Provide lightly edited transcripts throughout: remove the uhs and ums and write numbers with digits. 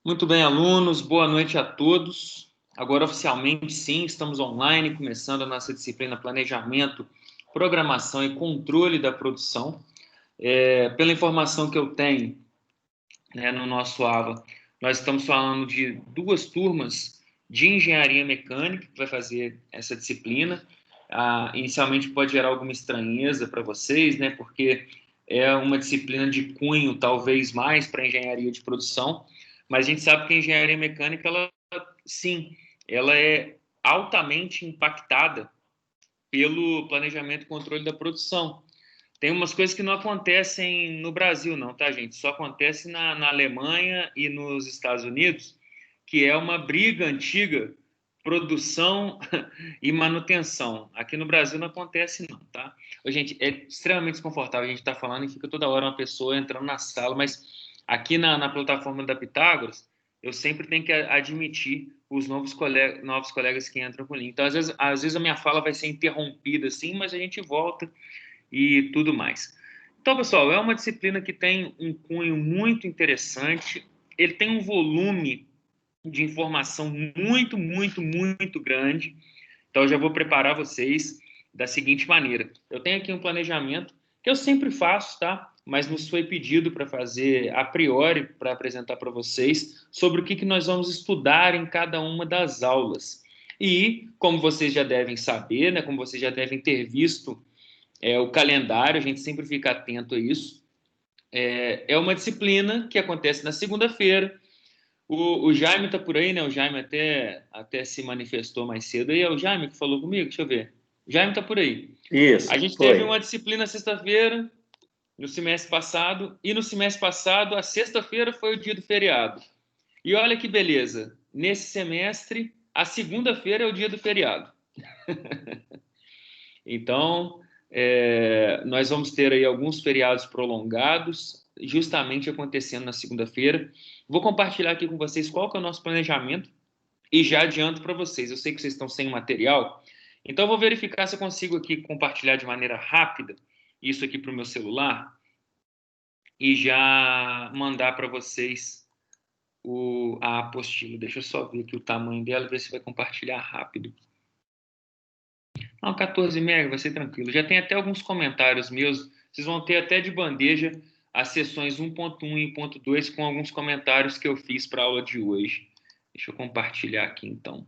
Muito bem, alunos, boa noite a todos. Agora, oficialmente, sim, estamos online, começando a nossa disciplina Planejamento, Programação e Controle da Produção. Pela informação que eu tenho, né, no nosso AVA, nós estamos falando de duas turmas de Engenharia Mecânica que vai fazer essa disciplina. Inicialmente pode gerar alguma estranheza para vocês, né, porque é uma disciplina de cunho, talvez mais para Engenharia de Produção, mas a gente sabe que a Engenharia Mecânica, sim, ela é altamente impactada pelo planejamento e controle da produção. Tem umas coisas que não acontecem no Brasil, não, tá, gente? Só acontece na Alemanha e nos Estados Unidos, que é uma briga antiga, produção e manutenção. Aqui no Brasil não acontece, não, tá? Gente, é extremamente desconfortável a gente estar falando e fica toda hora uma pessoa entrando na sala, mas aqui na plataforma da Pitágoras, eu sempre tenho que admitir os novos colegas que entram com o link. Então, às vezes a minha fala vai ser interrompida, assim, mas a gente volta e tudo mais. Então, pessoal, é uma disciplina que tem um cunho muito interessante, ele tem um volume de informação muito grande. Então, eu já vou preparar vocês da seguinte maneira. Eu tenho aqui um planejamento que eu sempre faço, tá? Mas nos foi pedido para fazer a priori, para apresentar para vocês, sobre o que nós vamos estudar em cada uma das aulas. E, como vocês já devem saber, né, como vocês já devem ter visto o calendário, a gente sempre fica atento a isso. É uma disciplina que acontece na segunda-feira. O Jaime está por aí, né? O Jaime até se manifestou mais cedo. Aí é o Jaime que falou comigo? Deixa eu ver. O Jaime está por aí. Isso, A gente teve uma disciplina sexta-feira, no semestre passado, e no semestre passado, a sexta-feira foi o dia do feriado. E olha que beleza, nesse semestre, a segunda-feira é o dia do feriado. Então, nós vamos ter aí alguns feriados prolongados, justamente acontecendo na segunda-feira. Vou compartilhar aqui com vocês qual que é o nosso planejamento e já adianto para vocês. Eu sei que vocês estão sem material, então eu vou verificar se eu consigo aqui compartilhar de maneira rápida isso aqui para o meu celular e já mandar para vocês a apostila. Deixa eu só ver aqui o tamanho dela, ver se vai compartilhar rápido. Não, 14 MB vai ser tranquilo. Já tem até alguns comentários meus. Vocês vão ter até de bandeja as sessões 1.1 e 1.2 com alguns comentários que eu fiz para a aula de hoje. Deixa eu compartilhar aqui, então.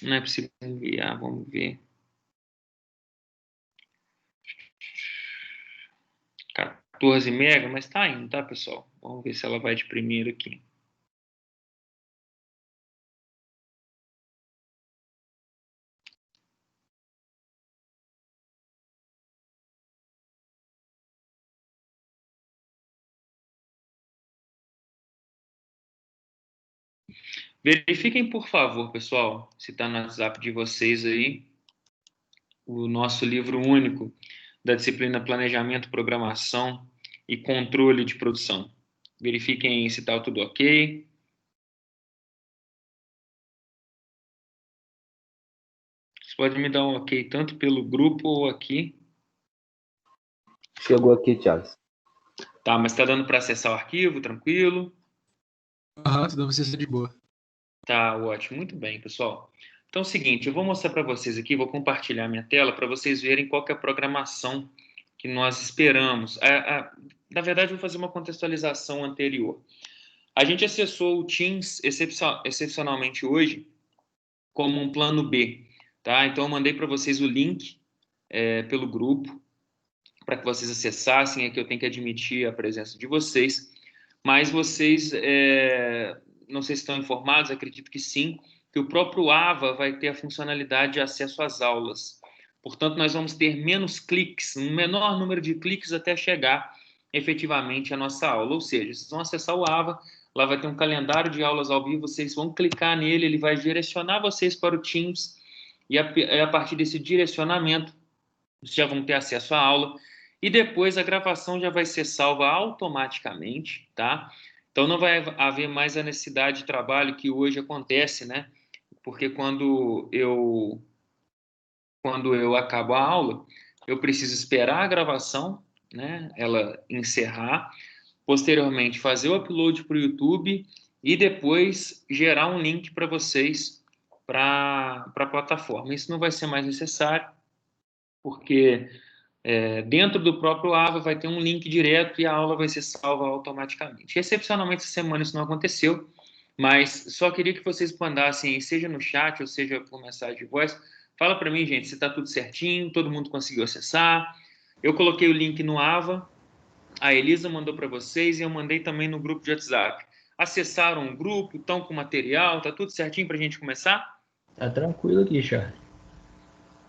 Não é possível enviar, vamos ver. 14 MB, mas tá indo, tá, pessoal? Vamos ver se ela vai de primeiro aqui. Verifiquem, por favor, pessoal, se está no WhatsApp de vocês aí, o nosso livro único da disciplina Planejamento, Programação e Controle de Produção. Verifiquem se está tudo ok. Vocês podem me dar um ok tanto pelo grupo ou aqui. Chegou aqui, Thiago. Tá, mas está dando para acessar o arquivo, tranquilo? Aham, dá pra acessar de boa. Tá, ótimo. Muito bem, pessoal. Então é o seguinte, eu vou mostrar para vocês aqui, vou compartilhar minha tela para vocês verem qual que é a programação que nós esperamos. Na verdade, eu vou fazer uma contextualização anterior. A gente acessou o Teams excepcionalmente hoje como um plano B, tá? Então eu mandei para vocês o link pelo grupo para que vocês acessassem. Aqui eu tenho que admitir a presença de vocês, mas vocês, não sei se estão informados, acredito que sim, que o próprio AVA vai ter a funcionalidade de acesso às aulas. Portanto, nós vamos ter menos cliques, um menor número de cliques até chegar efetivamente à nossa aula. Ou seja, vocês vão acessar o AVA, lá vai ter um calendário de aulas ao vivo, vocês vão clicar nele, ele vai direcionar vocês para o Teams, e a partir desse direcionamento, vocês já vão ter acesso à aula, e depois a gravação já vai ser salva automaticamente, tá? Então não vai haver mais a necessidade de trabalho que hoje acontece, né? Porque quando eu acabo a aula, eu preciso esperar a gravação, né? Ela encerrar, posteriormente fazer o upload para o YouTube e depois gerar um link para vocês para a plataforma. Isso não vai ser mais necessário, porque dentro do próprio AVA vai ter um link direto e a aula vai ser salva automaticamente. Excepcionalmente, essa semana isso não aconteceu, mas só queria que vocês mandassem, seja no chat ou seja por mensagem de voz, fala para mim, gente, se está tudo certinho, todo mundo conseguiu acessar. Eu coloquei o link no AVA, a Elisa mandou para vocês e eu mandei também no grupo de WhatsApp. Acessaram o grupo, estão com material, tá tudo certinho para a gente começar? Tá tranquilo aqui, Charles.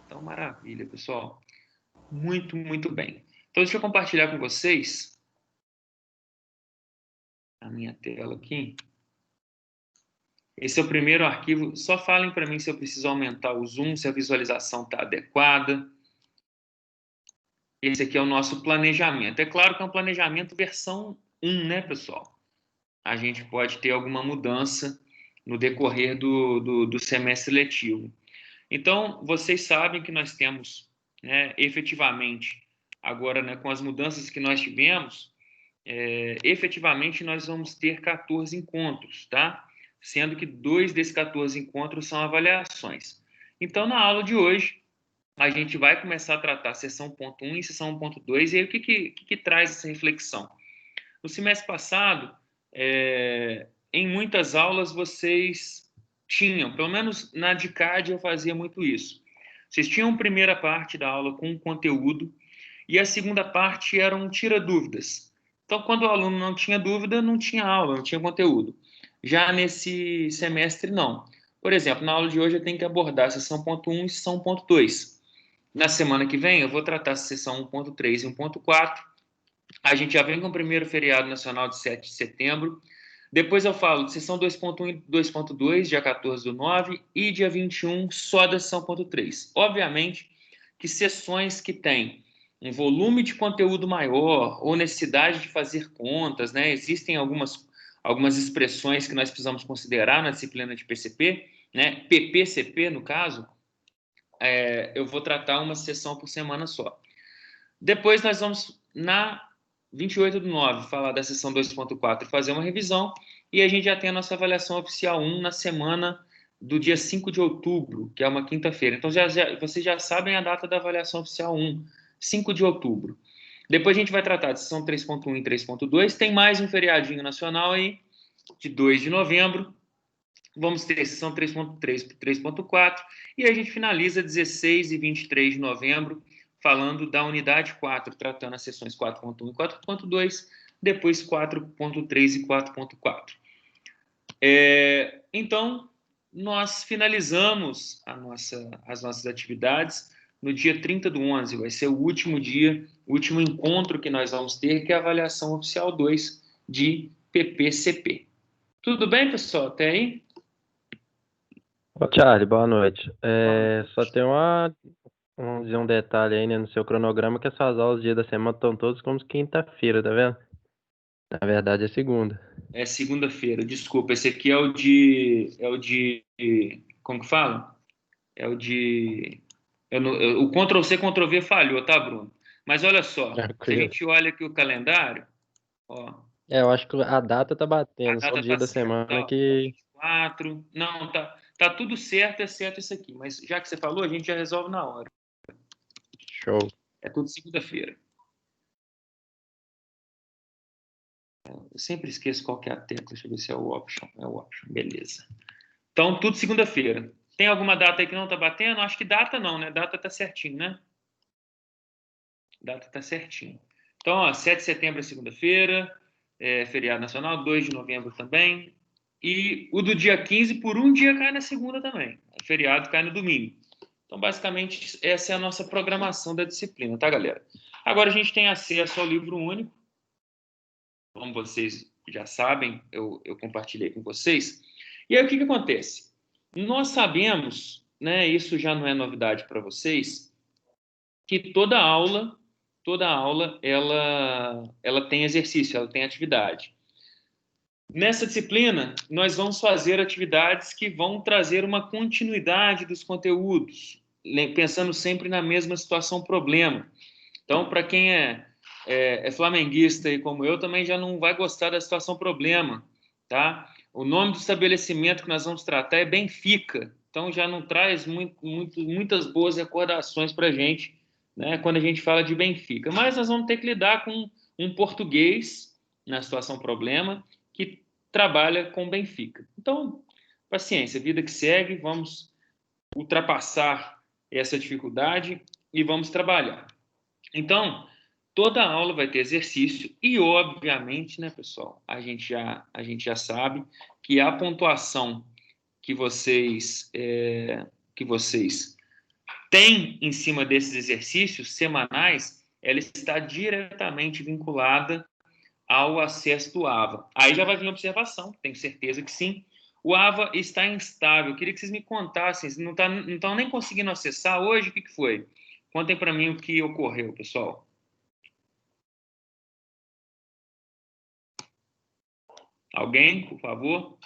Então, maravilha, pessoal. Muito, muito bem. Então, deixa eu compartilhar com vocês a minha tela aqui. Esse é o primeiro arquivo. Só falem para mim se eu preciso aumentar o zoom, se a visualização está adequada. Esse aqui é o nosso planejamento. É claro que é um planejamento versão 1, né, pessoal? A gente pode ter alguma mudança no decorrer do semestre letivo. Então, vocês sabem que nós temos, né, efetivamente, agora, né, com as mudanças que nós tivemos, efetivamente nós vamos ter 14 encontros, tá? Sendo que 2 desses 14 encontros são avaliações. Então, na aula de hoje, a gente vai começar a tratar a sessão 1.1 e sessão 1.2, e aí o que traz essa reflexão? No semestre passado, em muitas aulas vocês tinham, pelo menos na DICAD eu fazia muito isso. Vocês tinham a primeira parte da aula com conteúdo e a segunda parte era um tira-dúvidas. Então, quando o aluno não tinha dúvida, não tinha aula, não tinha conteúdo. Já nesse semestre, não. Por exemplo, na aula de hoje eu tenho que abordar a sessão 1.1 e sessão 1.2. Na semana que vem eu vou tratar a sessão 1.3 e 1.4. A gente já vem com o primeiro feriado nacional de 7 de setembro. Depois eu falo de sessão 2.1 e 2.2, dia 14/9, e dia 21, só da sessão 1.3. Obviamente que sessões que têm um volume de conteúdo maior ou necessidade de fazer contas, né? Existem algumas expressões que nós precisamos considerar na disciplina de PCP, né? PPCP, no caso, eu vou tratar uma sessão por semana só. Depois nós vamos, na 28/9, falar da sessão 2.4 e fazer uma revisão, e a gente já tem a nossa avaliação oficial 1 na semana do dia 5 de outubro, que é uma quinta-feira. Então, vocês já sabem a data da avaliação oficial 1, 5 de outubro. Depois a gente vai tratar de sessão 3.1 e 3.2. Tem mais um feriadinho nacional aí, de 2 de novembro. Vamos ter sessão 3.3 e 3.4. E a gente finaliza 16 e 23 de novembro, falando da unidade 4, tratando as sessões 4.1 e 4.2, depois 4.3 e 4.4. Então, nós finalizamos as nossas atividades no dia 30/11, vai ser o último dia, o último encontro que nós vamos ter, que é a avaliação oficial 2 de PPCP. Tudo bem, pessoal? Até aí? Ô, Charlie, boa noite. Só tem vamos dizer um detalhe aí, né, no seu cronograma, que essas aulas, dia da semana, estão todos como quinta-feira, tá vendo? Na verdade, é segunda. É segunda-feira, desculpa. Esse aqui é o de. Como que fala? É o de. O Ctrl+C, Ctrl+V falhou, tá, Bruno? Mas olha só, se a Tranquilo. gente olha aqui o calendário, ó, Eu acho que a data tá a batendo, só o data dia tá da certa, semana tá? que... 24. Não, tá tudo certo, exceto isso aqui. Mas já que você falou, a gente já resolve na hora. Show. É tudo segunda-feira. Eu sempre esqueço qual que é a tecla. Deixa eu ver se é o option. É o option, beleza. Então, tudo segunda-feira. Tem alguma data aí que não tá batendo? Acho que data não, né? Data tá certinho, né? Data tá certinho. Então, ó, 7 de setembro é segunda-feira, feriado nacional, 2 de novembro também. e o do dia 15, por um dia, cai na segunda também. O feriado cai no domingo. Então, basicamente, essa é a nossa programação da disciplina, tá, galera? Agora a gente tem acesso ao livro único. Como vocês já sabem, eu compartilhei com vocês. E aí, o que acontece? Nós sabemos, né, isso já não é novidade para vocês, que toda aula ela tem exercício, ela tem atividade. Nessa disciplina, nós vamos fazer atividades que vão trazer uma continuidade dos conteúdos, pensando sempre na mesma situação problema. Então, para quem é flamenguista e como eu, também já não vai gostar da situação problema, tá? O nome do estabelecimento que nós vamos tratar é Benfica, então já não traz muitas boas recordações para a gente, né, quando a gente fala de Benfica. Mas nós vamos ter que lidar com um português na situação problema que trabalha com Benfica. Então, paciência, vida que segue, vamos ultrapassar essa dificuldade e vamos trabalhar. Então, toda aula vai ter exercício e, obviamente, né, pessoal, a gente já sabe que a pontuação que vocês têm em cima desses exercícios semanais, ela está diretamente vinculada ao acesso do AVA. Aí já vai vir a observação, tenho certeza que sim. O AVA está instável. Eu queria que vocês me contassem, não estão nem conseguindo acessar hoje, o que foi? Contem para mim o que ocorreu, pessoal. Alguém, por favor?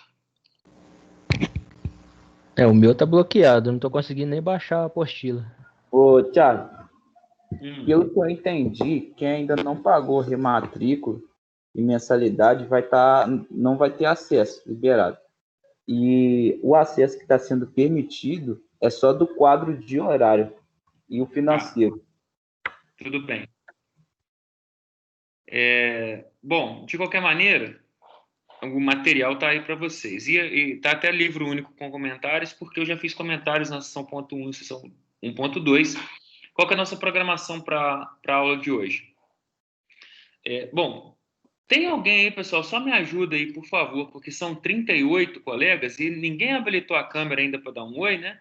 O meu tá bloqueado, eu não tô conseguindo nem baixar a apostila. Ô, Thiago, pelo que eu entendi, quem ainda não pagou rematrícula e mensalidade não vai ter acesso liberado. E o acesso que está sendo permitido é só do quadro de horário e o financeiro. Tudo bem. Bom, de qualquer maneira, o material está aí para vocês. E está até livro único com comentários, porque eu já fiz comentários na sessão 1.1 e sessão 1.2. Qual que é a nossa programação para a aula de hoje? Bom, tem alguém aí, pessoal? Só me ajuda aí, por favor, porque são 38 colegas e ninguém habilitou a câmera ainda para dar um oi, né?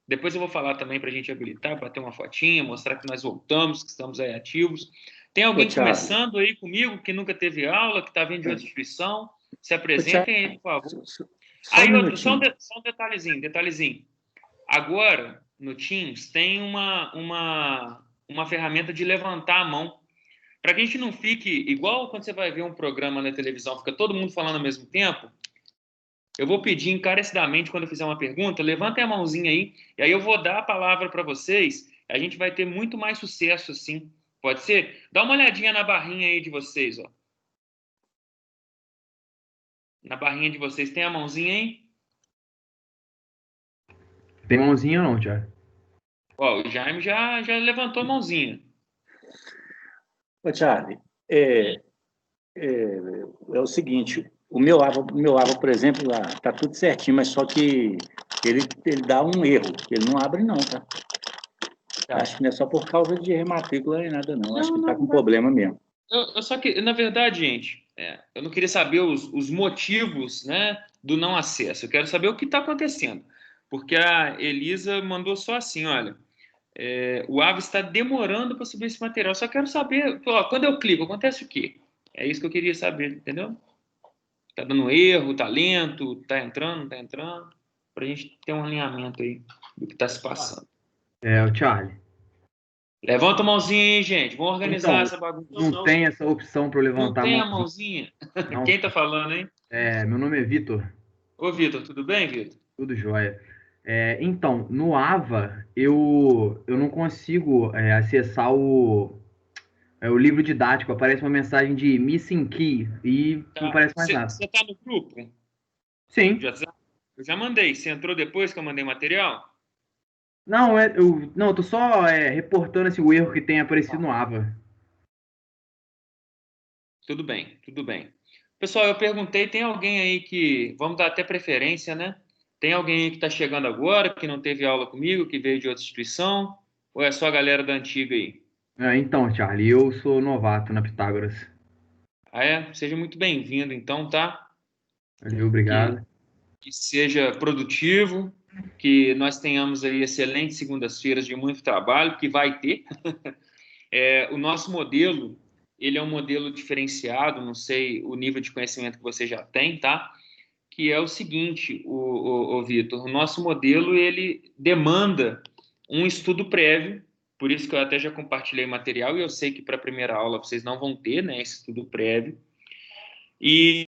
Depois eu vou falar também para a gente habilitar, bater uma fotinha, mostrar que nós voltamos, que estamos aí ativos. Tem alguém começando aí comigo que nunca teve aula, que está vindo de outra instituição? Se apresentem aí, por favor. Aí, só um detalhezinho. Agora, no Teams, tem uma ferramenta de levantar a mão. Para que a gente não fique igual quando você vai ver um programa na televisão, fica todo mundo falando ao mesmo tempo, eu vou pedir encarecidamente, quando eu fizer uma pergunta, levantem a mãozinha aí, e aí eu vou dar a palavra para vocês, a gente vai ter muito mais sucesso assim. Pode ser? Dá uma olhadinha na barrinha aí de vocês, ó. Na barrinha de vocês, tem a mãozinha aí? Tem mãozinha ou não, Thiago? Ó, o Jaime já levantou a mãozinha. Ô, Charlie, é o seguinte, o meu AVA, por exemplo, tá tudo certinho, mas só que ele dá um erro, ele não abre não, tá? Acho que não é só por causa de rematrícula nem nada não, acho que tá com problema mesmo. Só que, na verdade, gente, eu não queria saber os motivos, né, do não acesso, eu quero saber o que está acontecendo, porque a Elisa mandou só assim, olha, o AVA está demorando para subir esse material, só quero saber, quando eu clico, acontece o quê? É isso que eu queria saber, entendeu? Tá dando erro, tá lento, tá entrando, não tá entrando, para a gente ter um alinhamento aí do que está se passando. O Charlie. Levanta a mãozinha aí, gente. Vamos organizar Então, essa bagunça. Não tem essa opção para eu levantar a mãozinha. a mãozinha? Não. Quem tá falando, hein? Meu nome é Vitor. Ô, Vitor, tudo bem, Vitor? Tudo jóia. Então, no AVA, eu não consigo acessar o livro didático. Aparece uma mensagem de missing key e não aparece mais nada. Você tá no grupo? Sim. Eu já mandei. Você entrou depois que eu mandei material? Não, eu tô só reportando o erro que tem aparecido no AVA. Tudo bem. Pessoal, eu perguntei, tem alguém aí que... Vamos dar até preferência, né? Tem alguém aí que está chegando agora, que não teve aula comigo, que veio de outra instituição? Ou é só a galera da antiga aí? Então, Charlie, eu sou novato na Pitágoras. Seja muito bem-vindo, então, tá? Valeu, obrigado. que seja produtivo, que nós tenhamos aí excelentes segundas-feiras de muito trabalho, que vai ter. O nosso modelo, ele é um modelo diferenciado, não sei o nível de conhecimento que você já tem, tá? Que é o seguinte, o Vitor, o nosso modelo, ele demanda um estudo prévio, por isso que eu até já compartilhei material, e eu sei que para a primeira aula vocês não vão ter, né, esse estudo prévio. E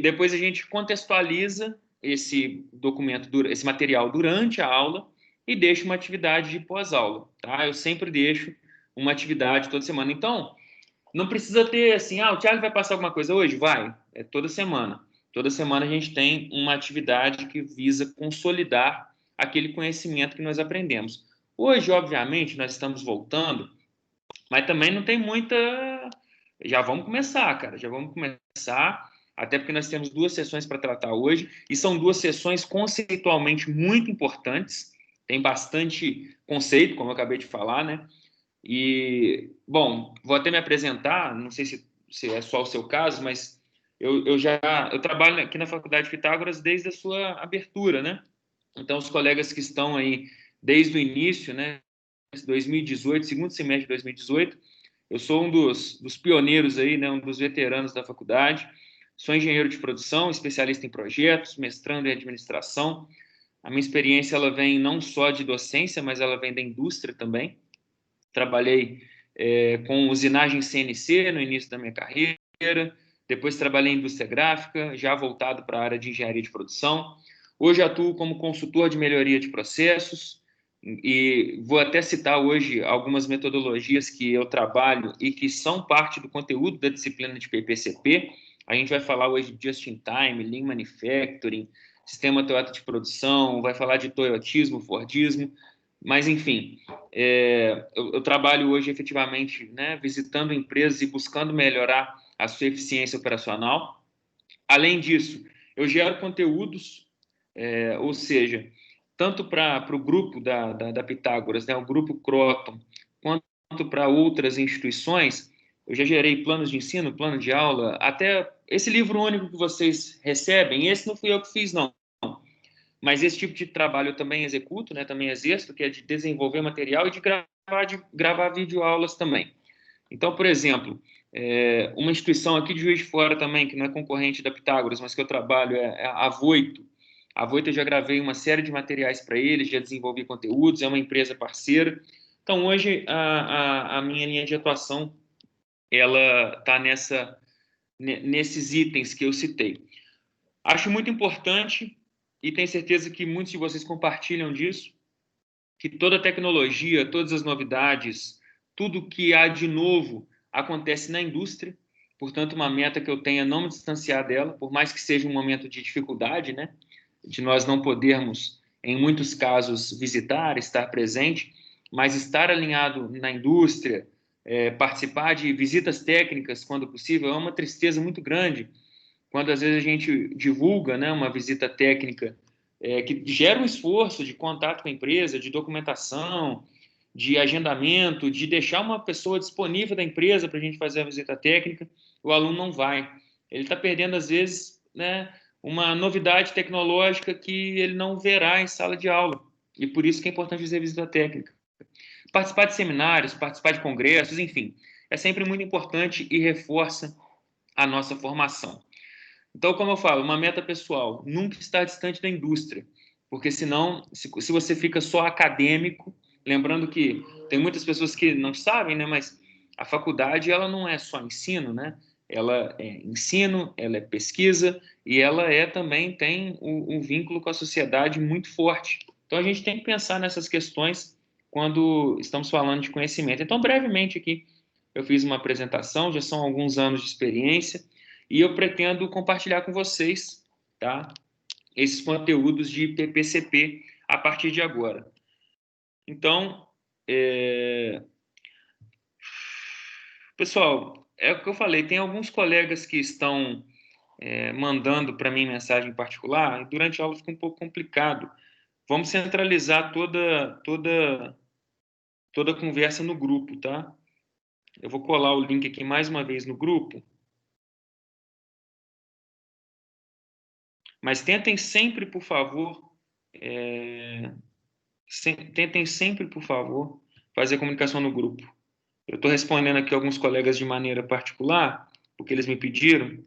depois a gente contextualiza esse documento, esse material durante a aula e deixa uma atividade de pós-aula, tá? Eu sempre deixo uma atividade toda semana. Então, não precisa ter assim, o Thiago vai passar alguma coisa hoje? Vai, é toda semana. Toda semana a gente tem uma atividade que visa consolidar aquele conhecimento que nós aprendemos. Hoje, obviamente, nós estamos voltando, mas também não tem muita... Já vamos começar, cara, já vamos começar, até porque nós temos 2 sessões para tratar hoje, e são 2 sessões conceitualmente muito importantes, tem bastante conceito, como eu acabei de falar, né? E, bom, vou até me apresentar, não sei se é só o seu caso, mas eu trabalho aqui na Faculdade de Pitágoras desde a sua abertura, né? Então, os colegas que estão aí desde o início, né, 2018, segundo semestre de 2018, eu sou um dos pioneiros aí, né, um dos veteranos da faculdade. Sou engenheiro de produção, especialista em projetos, mestrando em administração. A minha experiência ela vem não só de docência, mas ela vem da indústria também. Trabalhei com usinagem CNC no início da minha carreira, depois trabalhei em indústria gráfica, já voltado para a área de engenharia de produção. Hoje atuo como consultor de melhoria de processos e vou até citar hoje algumas metodologias que eu trabalho e que são parte do conteúdo da disciplina de PPCP. A gente vai falar hoje de Just-in-Time, Lean Manufacturing, Sistema Toyota de Produção, vai falar de Toyotismo, Fordismo, mas, enfim, eu trabalho hoje efetivamente, né, visitando empresas e buscando melhorar a sua eficiência operacional. Além disso, eu gero conteúdos, ou seja, tanto para o grupo da Pitágoras, né, o grupo Croton, quanto para outras instituições. Eu já gerei planos de ensino, plano de aula, até esse livro único que vocês recebem, esse não fui eu que fiz, não. Mas esse tipo de trabalho eu também executo, né, também exerço, que é de desenvolver material e de gravar videoaulas também. Então, por exemplo, uma instituição aqui de Juiz de Fora também, que não é concorrente da Pitágoras, mas que eu trabalho, é a Voito. A Voito eu já gravei uma série de materiais para eles, já desenvolvi conteúdos, é uma empresa parceira. Então, hoje, a minha linha de atuação, ela está nesses itens que eu citei. Acho muito importante, e tenho certeza que muitos de vocês compartilham disso, que toda tecnologia, todas as novidades, tudo que há de novo acontece na indústria. Portanto, uma meta que eu tenho é não me distanciar dela, por mais que seja um momento de dificuldade, né? De nós não podermos, em muitos casos, visitar, estar presente, mas estar alinhado na indústria, participar de visitas técnicas, quando possível, é uma tristeza muito grande, quando às vezes a gente divulga, né, uma visita técnica que gera um esforço de contato com a empresa, de documentação, de agendamento, de deixar uma pessoa disponível da empresa para a gente fazer a visita técnica, o aluno não vai. Ele está perdendo, às vezes, né, uma novidade tecnológica que ele não verá em sala de aula. E por isso que é importante fazer a visita técnica. Participar de seminários, participar de congressos, enfim, é sempre muito importante e reforça a nossa formação. Então, como eu falo, uma meta pessoal, nunca estar distante da indústria, porque senão, se você fica só acadêmico, lembrando que tem muitas pessoas que não sabem, né, mas a faculdade ela não é só ensino, né? Ela é ensino, ela é pesquisa e ela também tem um vínculo com a sociedade muito forte. Então, a gente tem que pensar nessas questões quando estamos falando de conhecimento. Então, brevemente aqui, eu fiz uma apresentação, já são alguns anos de experiência, e eu pretendo compartilhar com vocês, tá, esses conteúdos de PPCP a partir de agora. Então, pessoal, é o que eu falei, tem alguns colegas que estão mandando para mim mensagem particular, e durante a aula fica um pouco complicado. Vamos centralizar toda a conversa no grupo, tá? Eu vou colar o link aqui mais uma vez no grupo. Mas tentem sempre, por favor, fazer comunicação no grupo. Eu estou respondendo aqui alguns colegas de maneira particular, porque eles me pediram.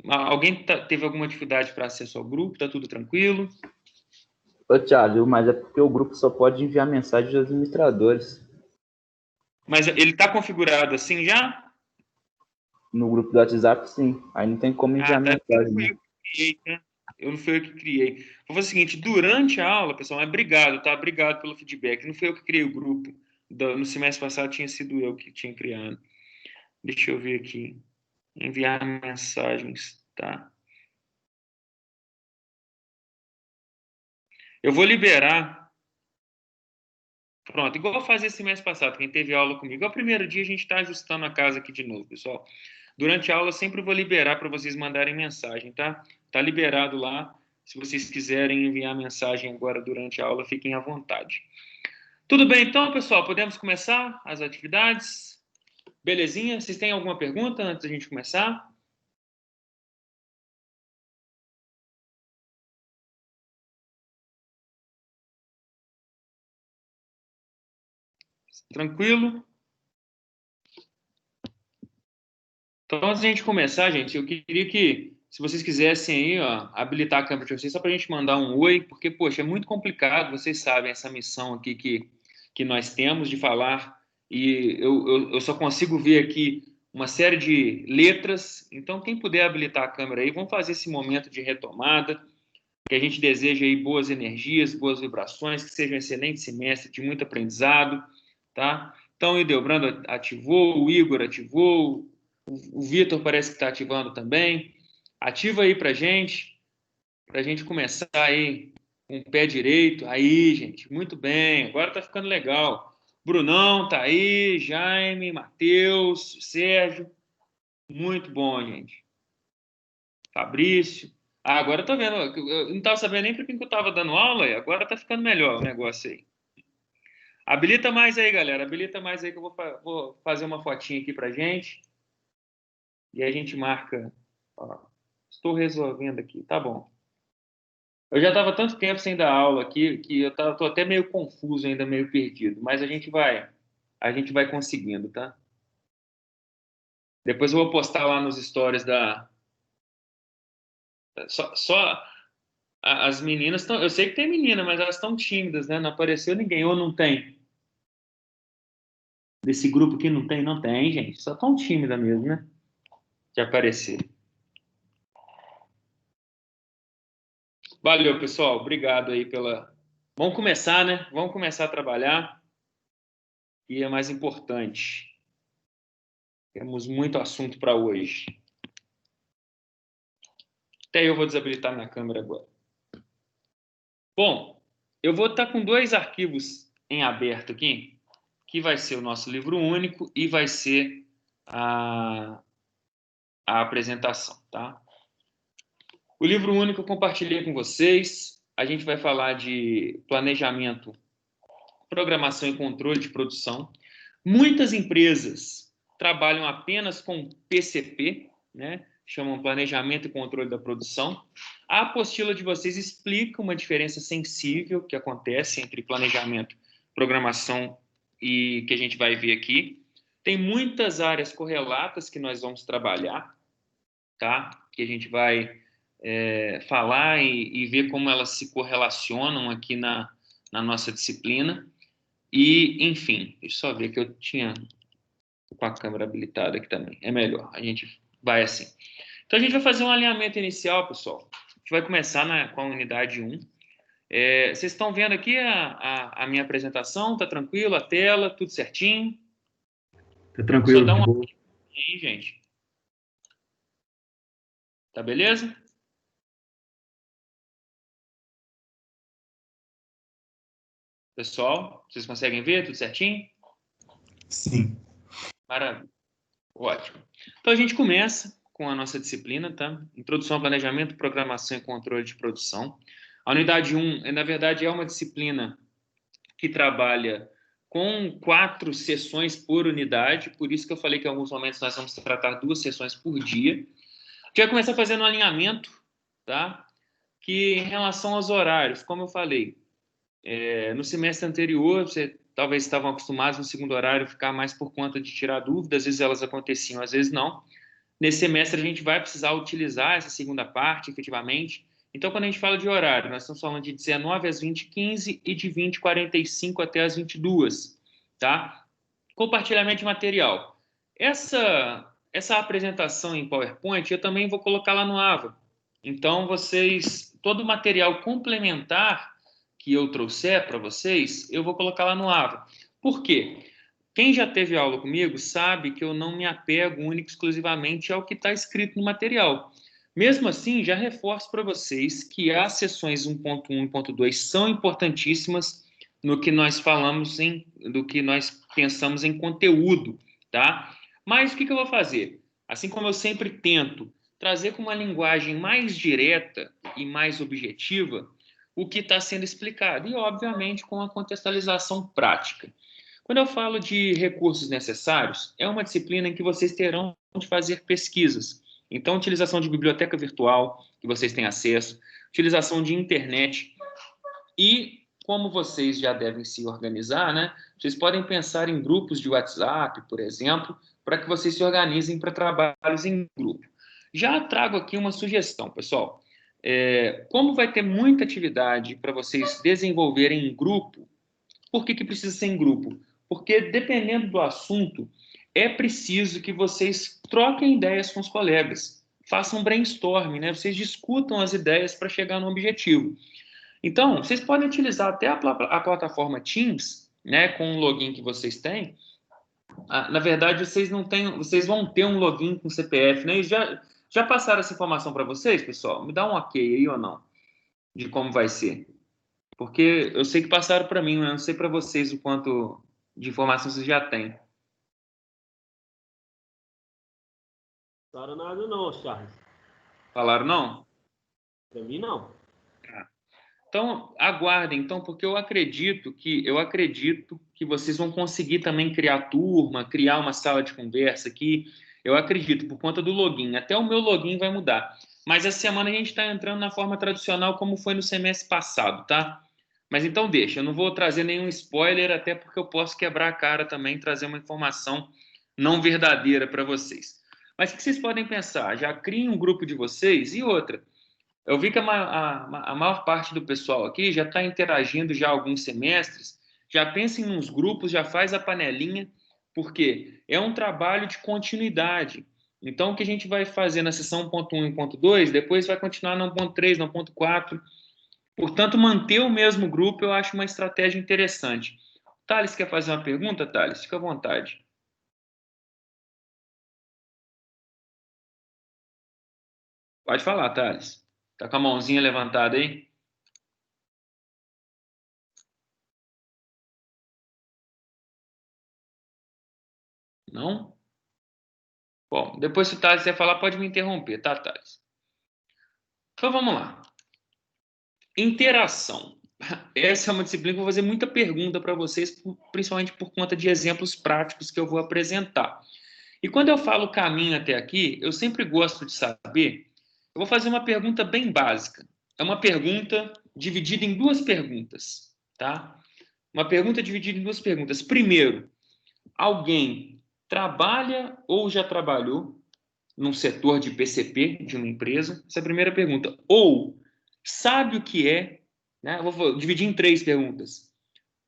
Alguém teve alguma dificuldade para acesso ao grupo? Está tudo tranquilo? Ô, Thiago, mas é porque o grupo só pode enviar mensagem dos administradores. Mas ele está configurado assim já? No grupo do WhatsApp, sim. Aí não tem como enviar mensagem. Né? Eu não fui eu que criei. Vou fazer o seguinte, durante a aula, pessoal, obrigado, tá? Obrigado pelo feedback. Não foi eu que criei o grupo. No semestre passado tinha sido eu que tinha criado. Deixa eu ver aqui. Enviar mensagens, tá? Eu vou liberar. Pronto, igual eu fazia esse mês passado, quem teve aula comigo. Ao primeiro dia a gente está ajustando a casa aqui de novo, pessoal. Durante a aula eu sempre vou liberar para vocês mandarem mensagem, tá? Tá liberado lá. Se vocês quiserem enviar mensagem agora durante a aula, fiquem à vontade. Tudo bem então, pessoal? Podemos começar as atividades? Belezinha? Vocês têm alguma pergunta antes da gente começar? Tranquilo? Então, antes de a gente começar, gente, eu queria que, se vocês quisessem aí, ó, habilitar a câmera de vocês, só para a gente mandar um oi, porque, poxa, é muito complicado, vocês sabem, essa missão aqui que nós temos de falar, e eu só consigo ver aqui uma série de letras, então quem puder habilitar a câmera aí, vamos fazer esse momento de retomada, que a gente deseja aí boas energias, boas vibrações, que seja um excelente semestre de muito aprendizado, tá? Então, o Ideobrando ativou, o Igor ativou, o Vitor parece que está ativando também. Ativa aí para gente começar aí com o pé direito. Aí, gente, muito bem. Agora está ficando legal. Brunão tá aí, Jaime, Matheus, Sérgio. Muito bom, gente. Fabrício. Agora eu tô vendo. Eu não estava sabendo nem para quem que eu estava dando aula. E agora está ficando melhor o negócio aí. Habilita mais aí, galera. Habilita mais aí que eu vou fazer uma fotinha aqui para gente. E a gente marca. Ó, estou resolvendo aqui, tá bom. Eu já estava tanto tempo sem dar aula aqui que eu tô até meio confuso ainda, meio perdido. Mas a gente vai conseguindo, tá? Depois eu vou postar lá nos stories da. Só as meninas estão. Eu sei que tem menina, mas elas estão tímidas, né? Não apareceu ninguém ou não tem. Desse grupo que não tem, gente. Só tão tímida mesmo, né? De aparecer. Valeu, pessoal. Obrigado aí pela. Vamos começar, né? Vamos começar a trabalhar. E é mais importante. Temos muito assunto para hoje. Até eu vou desabilitar minha câmera agora. Bom, eu vou estar com 2 arquivos em aberto aqui, que vai ser o nosso livro único e vai ser a apresentação, tá? O livro único eu compartilhei com vocês. A gente vai falar de planejamento, programação e controle de produção. Muitas empresas trabalham apenas com PCP, né? Chamam planejamento e controle da produção. A apostila de vocês explica uma diferença sensível que acontece entre planejamento, programação e que a gente vai ver aqui. Tem muitas áreas correlatas que nós vamos trabalhar, tá? Que a gente vai falar e ver como elas se correlacionam aqui na nossa disciplina. E, enfim, deixa eu só ver que eu tinha com a câmera habilitada aqui também. É melhor, a gente vai assim. Então, a gente vai fazer um alinhamento inicial, pessoal. A gente vai começar com a unidade 1. Vocês estão vendo aqui a minha apresentação? Tá tranquilo? A tela, tudo certinho? Tá tranquilo. Só dá uma aí, gente. Tá beleza? Pessoal, vocês conseguem ver tudo certinho? Sim. Maravilha. Ótimo. Então, a gente começa com a nossa disciplina, tá? Introdução ao planejamento, programação e controle de produção. A unidade 1, na verdade, é uma disciplina que trabalha com 4 sessões por unidade, por isso que eu falei que em alguns momentos nós vamos tratar 2 sessões por dia. A gente vai começar fazendo um alinhamento, tá? que em relação aos horários, como eu falei, no semestre anterior, você talvez estavam acostumados no segundo horário ficar mais por conta de tirar dúvidas, às vezes elas aconteciam, às vezes não. Nesse semestre a gente vai precisar utilizar essa segunda parte, efetivamente. Então, quando a gente fala de horário, nós estamos falando de 19 às 20h15 e de 20h45 até às 22h, tá? Compartilhamento de material. Essa apresentação em PowerPoint eu também vou colocar lá no AVA. Então, todo o material complementar que eu trouxer para vocês, eu vou colocar lá no AVA. Por quê? Quem já teve aula comigo sabe que eu não me apego única e exclusivamente ao que está escrito no material. Mesmo assim, já reforço para vocês que as sessões 1.1 e 1.2 são importantíssimas no que nós falamos do que nós pensamos em conteúdo, tá? Mas o que eu vou fazer? Assim como eu sempre tento trazer com uma linguagem mais direta e mais objetiva o que está sendo explicado e, obviamente, com a contextualização prática. Quando eu falo de recursos necessários, é uma disciplina em que vocês terão de fazer pesquisas. Então, utilização de biblioteca virtual, que vocês têm acesso, utilização de internet e, como vocês já devem se organizar, né? Vocês podem pensar em grupos de WhatsApp, por exemplo, para que vocês se organizem para trabalhos em grupo. Já trago aqui uma sugestão, pessoal. Como vai ter muita atividade para vocês desenvolverem em grupo, por que precisa ser em grupo? Porque, dependendo do assunto, é preciso que vocês troquem ideias com os colegas, façam brainstorming, né? Vocês discutam as ideias para chegar no objetivo. Então, vocês podem utilizar até a plataforma Teams, né, com o login que vocês têm. Na verdade, vocês vão ter um login com CPF, né? E já passaram essa informação para vocês, pessoal? Me dá um ok aí ou não, de como vai ser. Porque eu sei que passaram para mim, mas eu não sei para vocês o quanto de informação vocês já têm. Falaram nada não, Charles. Falaram não? Para mim, não. Então, aguardem, porque eu acredito que vocês vão conseguir também criar turma, criar uma sala de conversa aqui. Eu acredito, por conta do login. Até o meu login vai mudar. Mas essa semana a gente está entrando na forma tradicional, como foi no semestre passado, tá? Mas então deixa, eu não vou trazer nenhum spoiler, até porque eu posso quebrar a cara também, trazer uma informação não verdadeira para vocês. Mas o que vocês podem pensar? Já criem um grupo de vocês e outra. Eu vi que a maior parte do pessoal aqui já está interagindo já há alguns semestres, já pensa em uns grupos, já faz a panelinha, porque é um trabalho de continuidade. Então, o que a gente vai fazer na sessão 1.1 e 1.2, depois vai continuar no 1.3, no 1.4. Portanto, manter o mesmo grupo eu acho uma estratégia interessante. Thales, quer fazer uma pergunta, Thales? Fica à vontade. Pode falar, Thales. Tá com a mãozinha levantada aí? Não? Bom, depois se o Thales quiser falar, pode me interromper, tá, Thales? Então, vamos lá. Interação. Essa é uma disciplina que eu vou fazer muita pergunta para vocês, principalmente por conta de exemplos práticos que eu vou apresentar. E quando eu falo caminho até aqui, eu sempre gosto de saber. Eu vou fazer uma pergunta bem básica. É uma pergunta dividida em duas perguntas, tá? Uma pergunta dividida em duas perguntas. Primeiro, alguém trabalha ou já trabalhou num setor de PCP de uma empresa? Essa é a primeira pergunta. Ou sabe o que é, né? Eu vou dividir em três perguntas.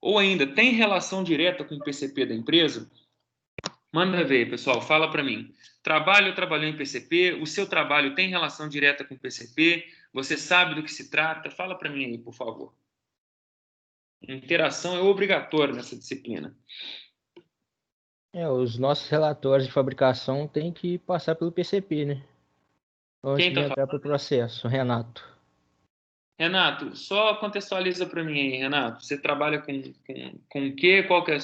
Ou ainda, tem relação direta com o PCP da empresa? Manda ver, pessoal, fala para mim. Trabalho ou trabalhou em PCP? O seu trabalho tem relação direta com o PCP? Você sabe do que se trata? Fala para mim aí, por favor. Interação é obrigatória nessa disciplina. Os nossos relatórios de fabricação têm que passar pelo PCP, né? Antes de entrar para o processo, Renato. Renato, só contextualiza para mim aí, Renato. Você trabalha com o quê? Qual que é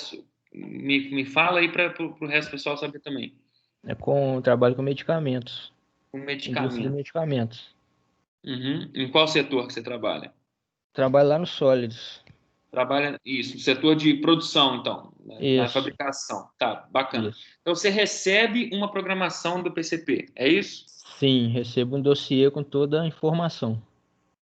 me fala aí para o resto do pessoal saber também. Trabalho com medicamentos. Com medicamentos. Indústria de medicamentos. Uhum. Em qual setor que você trabalha? Trabalho lá no Sólidos. Trabalha, isso, no setor de produção, então, na fabricação. Tá, bacana. Isso. Então, você recebe uma programação do PCP, é isso? Sim, recebo um dossiê com toda a informação.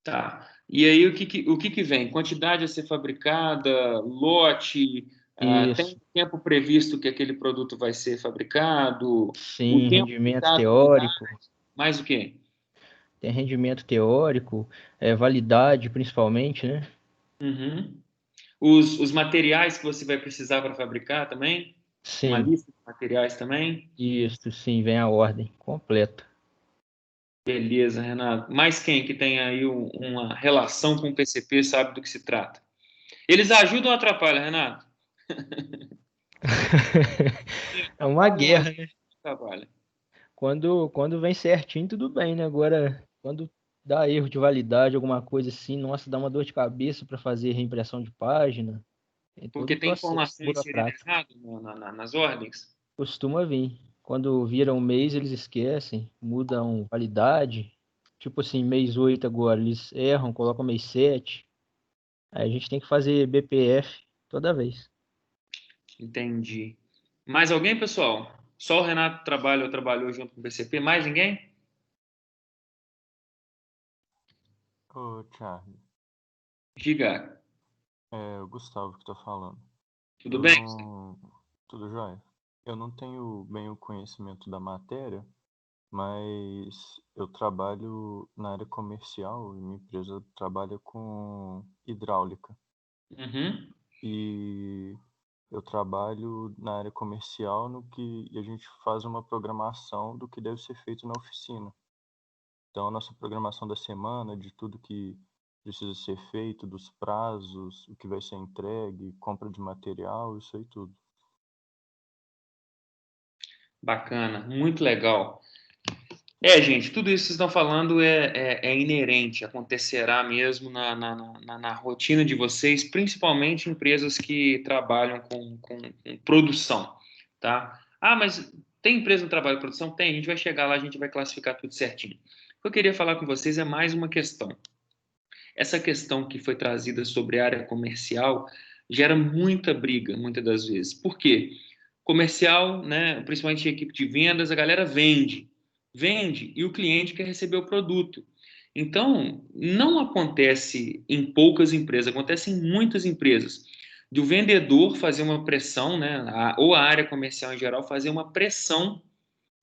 Tá. E aí, o que vem? Quantidade a ser fabricada, lote, tem Isso. um tempo previsto que aquele produto vai ser fabricado, o Sim, tempo rendimento cada unidade, teórico. mais o quê? Tem rendimento teórico, validade principalmente, né? Uhum. Os materiais que você vai precisar para fabricar também? Uma Sim, lista de materiais também? isso, sim, vem a ordem completa. Beleza, Renato. Mais quem que tem aí uma relação com o PCP sabe do que se trata? Eles ajudam ou atrapalham, Renato? É uma Atrapalham ou guerra, né? atrapalham? Quando vem certinho, tudo bem, né? Agora, quando dá erro de validade, alguma coisa assim, nossa, dá uma dor de cabeça para fazer reimpressão de página. Tem todo Porque um tem processo informação inserida burocrático. errado nas ordens? Costuma vir. Quando vira um mês, eles esquecem, mudam validade. Tipo assim, mês 8 agora, eles erram, colocam mês 7. Aí a gente tem que fazer BPF toda vez. Entendi. Mais alguém, pessoal? Só o Renato trabalha ou trabalhou junto com o BCP? Mais ninguém? Ô, Charlie, Diga. é o Gustavo que tá falando. Tudo Eu bem? não. Tudo jóia? Eu não tenho bem o conhecimento da matéria, mas eu trabalho na área comercial e minha empresa trabalha com hidráulica. Uhum. E eu trabalho na área comercial no que e a gente faz uma programação do que deve ser feito na oficina. Então, a nossa programação da semana, de tudo que precisa ser feito, dos prazos, o que vai ser entregue, compra de material, isso aí tudo. Bacana, muito legal. Gente, tudo isso que vocês estão falando é inerente, acontecerá mesmo na rotina de vocês, principalmente empresas que trabalham com produção, tá? Ah, mas tem empresa no trabalho de produção? Tem, a gente vai chegar lá, a gente vai classificar tudo certinho. O que eu queria falar com vocês é mais uma questão. Essa questão que foi trazida sobre a área comercial gera muita briga, muitas das vezes. Por quê? Comercial, né, principalmente a equipe de vendas, a galera vende e o cliente quer receber o produto. Então, não acontece em poucas empresas, acontece em muitas empresas, do vendedor fazer uma pressão, né, ou a área comercial em geral fazer uma pressão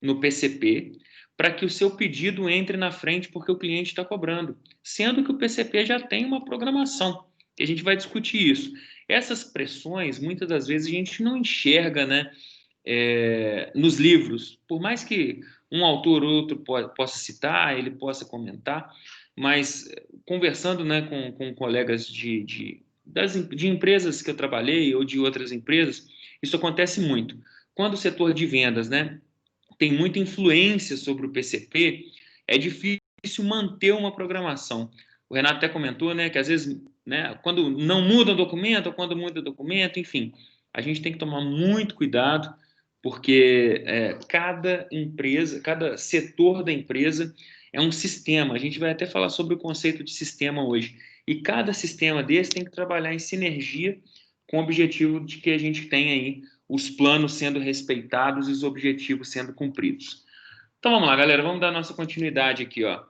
no PCP para que o seu pedido entre na frente porque o cliente está cobrando, sendo que o PCP já tem uma programação. E a gente vai discutir isso. Essas pressões, muitas das vezes, a gente não enxerga, né, nos livros, por mais que um autor ou outro possa citar, ele possa comentar, mas conversando, né, com colegas de empresas que eu trabalhei ou de outras empresas, isso acontece muito. Quando o setor de vendas, né, tem muita influência sobre o PCP, é difícil manter uma programação. O Renato até comentou, né, que às vezes, né, quando não muda o documento ou quando muda o documento, enfim, a gente tem que tomar muito cuidado, porque cada empresa, cada setor da empresa é um sistema. A gente vai até falar sobre o conceito de sistema hoje. E cada sistema desse tem que trabalhar em sinergia com o objetivo de que a gente tenha aí os planos sendo respeitados e os objetivos sendo cumpridos. Então vamos lá, galera, vamos dar nossa continuidade aqui, ó.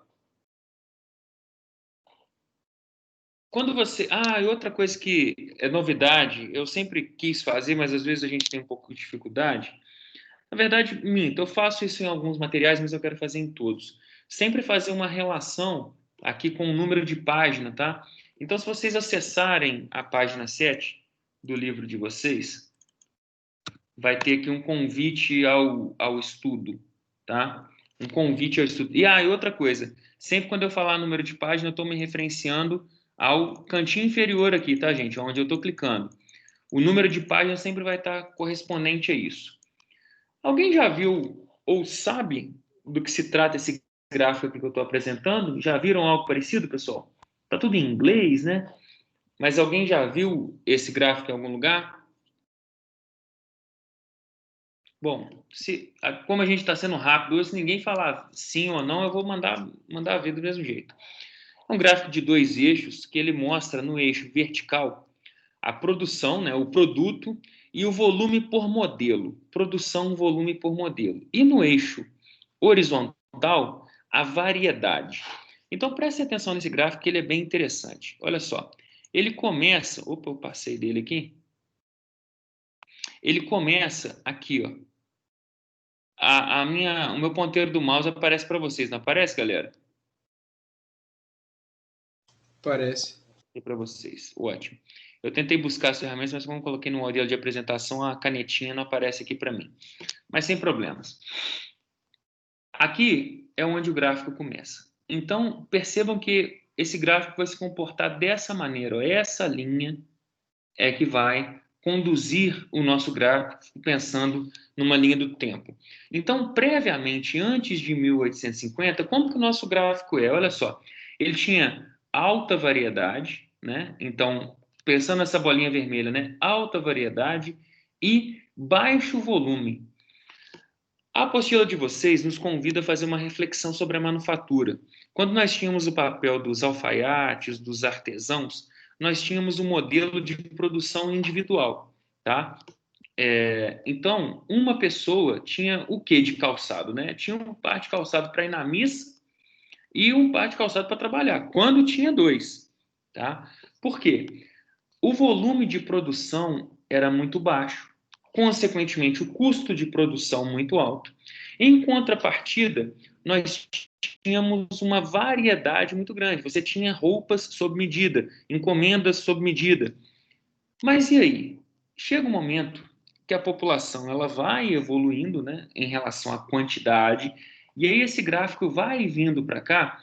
Quando você... e outra coisa que é novidade, eu sempre quis fazer, mas às vezes a gente tem um pouco de dificuldade. Na verdade, minto, eu faço isso em alguns materiais, mas eu quero fazer em todos. Sempre fazer uma relação aqui com o número de página, tá? Então, se vocês acessarem a página 7 do livro de vocês, vai ter aqui um convite ao estudo, tá? Um convite ao estudo. E outra coisa, sempre quando eu falar número de página, eu estou me referenciando ao cantinho inferior aqui, tá, gente? Onde eu estou clicando. O número de página sempre vai estar correspondente a isso. Alguém já viu ou sabe do que se trata esse gráfico aqui que eu estou apresentando? Já viram algo parecido, pessoal? Tá tudo em inglês, né? Mas alguém já viu esse gráfico em algum lugar? Bom, como a gente está sendo rápido, se ninguém falar sim ou não, eu vou mandar ver do mesmo jeito. É um gráfico de 2 eixos que ele mostra no eixo vertical a produção, né, o produto e o volume por modelo. Produção, volume por modelo. E no eixo horizontal, a variedade. Então, preste atenção nesse gráfico, que ele é bem interessante. Olha só, ele começa... Opa, eu passei dele aqui. Ele começa aqui, ó. O meu ponteiro do mouse aparece para vocês, não aparece, galera? Parece. Para vocês, ótimo. Eu tentei buscar as ferramentas, mas como eu coloquei no modelo de apresentação, a canetinha não aparece aqui para mim. Mas sem problemas. Aqui é onde o gráfico começa. Então, percebam que esse gráfico vai se comportar dessa maneira. Ó. Essa linha é que vai conduzir o nosso gráfico pensando numa linha do tempo. Então, previamente, antes de 1850, como que o nosso gráfico é? Olha só, ele tinha alta variedade, né? Então, pensando nessa bolinha vermelha, né? Alta variedade e baixo volume. A apostila de vocês nos convida a fazer uma reflexão sobre a manufatura. Quando nós tínhamos o papel dos alfaiates, dos artesãos, nós tínhamos um modelo de produção individual, tá? Então, uma pessoa tinha o que de calçado, né? Tinha um par de calçado para ir na missa e um par de calçado para trabalhar, quando tinha dois, tá? Por quê? O volume de produção era muito baixo, consequentemente, o custo de produção muito alto. Em contrapartida, nós tínhamos uma variedade muito grande. Você tinha roupas sob medida, encomendas sob medida. Mas e aí? Chega um momento que a população ela vai evoluindo, né, em relação à quantidade, e aí esse gráfico vai vindo para cá,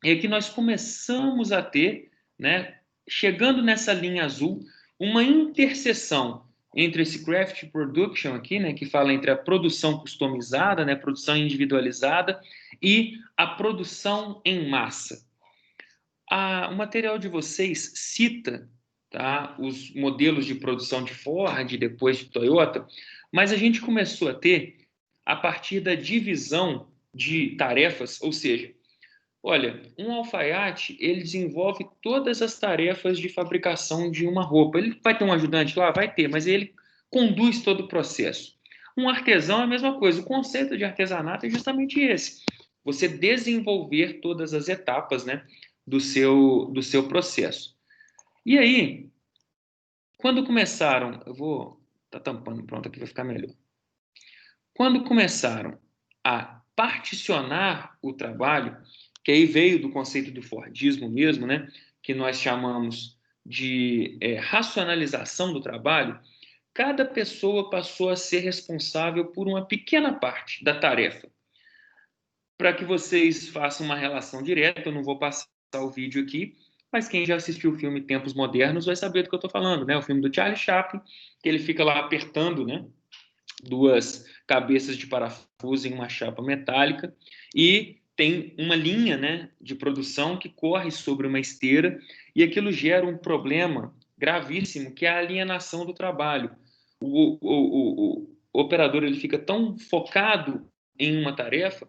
e aqui nós começamos a ter, né, chegando nessa linha azul, uma interseção entre esse craft production aqui, né, que fala entre a produção customizada, né, produção individualizada, e a produção em massa. O material de vocês cita, tá, os modelos de produção de Ford, depois de Toyota, mas a gente começou a ter, a partir da divisão de tarefas, ou seja, olha, um alfaiate, ele desenvolve todas as tarefas de fabricação de uma roupa. Ele vai ter um ajudante lá? Vai ter, mas ele conduz todo o processo. Um artesão é a mesma coisa. O conceito de artesanato é justamente esse. Você desenvolver todas as etapas, né, do seu processo. E aí, quando começaram... Eu vou... Tá tampando, pronto, aqui vai ficar melhor. Quando começaram a particionar o trabalho, que aí veio do conceito do Fordismo mesmo, né, que nós chamamos de racionalização do trabalho, cada pessoa passou a ser responsável por uma pequena parte da tarefa. Para que vocês façam uma relação direta, eu não vou passar o vídeo aqui, mas quem já assistiu o filme Tempos Modernos vai saber do que eu estou falando, né? O filme do Charlie Chaplin, que ele fica lá apertando, né, duas cabeças de parafuso em uma chapa metálica e tem uma linha, né, de produção que corre sobre uma esteira e aquilo gera um problema gravíssimo, que é a alienação do trabalho. O operador ele fica tão focado em uma tarefa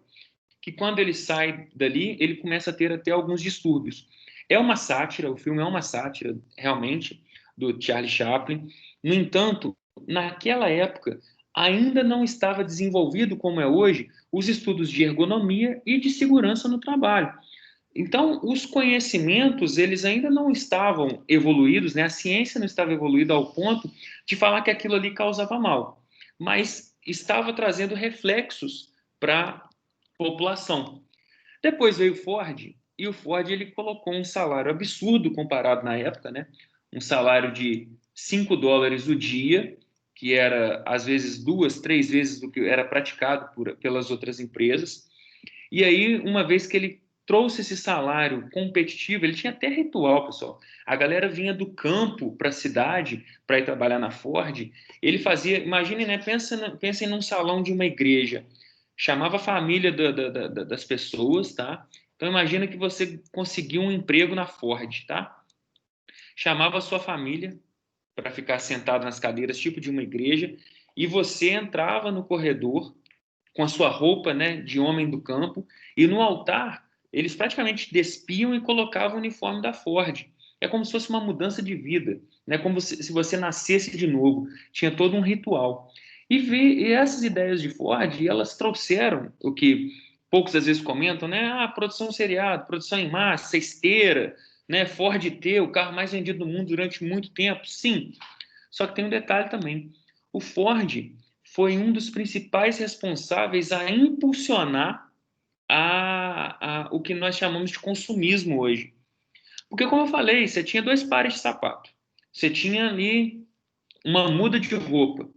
que quando ele sai dali, ele começa a ter até alguns distúrbios. É uma sátira, o filme é uma sátira, realmente, do Charlie Chaplin. No entanto, naquela época, ainda não estava desenvolvido, como é hoje, os estudos de ergonomia e de segurança no trabalho. Então, os conhecimentos, eles ainda não estavam evoluídos, né? A ciência não estava evoluída ao ponto de falar que aquilo ali causava mal, mas estava trazendo reflexos para a população. Depois veio o Ford, e o Ford ele colocou um salário absurdo comparado na época, né? Um salário de $5 o dia, que era, às vezes, 2, 3 vezes do que era praticado pelas outras empresas. E aí, uma vez que ele trouxe esse salário competitivo, ele tinha até ritual, pessoal. A galera vinha do campo para a cidade para ir trabalhar na Ford. Ele fazia, imaginem, né? Pensem num salão de uma igreja. Chamava a família das pessoas, tá? Então, imagina que você conseguiu um emprego na Ford, tá? Chamava a sua família para ficar sentado nas cadeiras, tipo de uma igreja, e você entrava no corredor com a sua roupa, né, de homem do campo, e no altar eles praticamente despiam e colocavam o uniforme da Ford. É como se fosse uma mudança de vida, né, como se você nascesse de novo. Tinha todo um ritual. E essas ideias de Ford, elas trouxeram o que poucos às vezes comentam, né? Produção seriada, produção em massa, esteira, né? Ford T, o carro mais vendido do mundo durante muito tempo. Sim, só que tem um detalhe também. O Ford foi um dos principais responsáveis a impulsionar o que nós chamamos de consumismo hoje. Porque, como eu falei, você tinha 2 pares de sapato. Você tinha ali uma muda de roupa.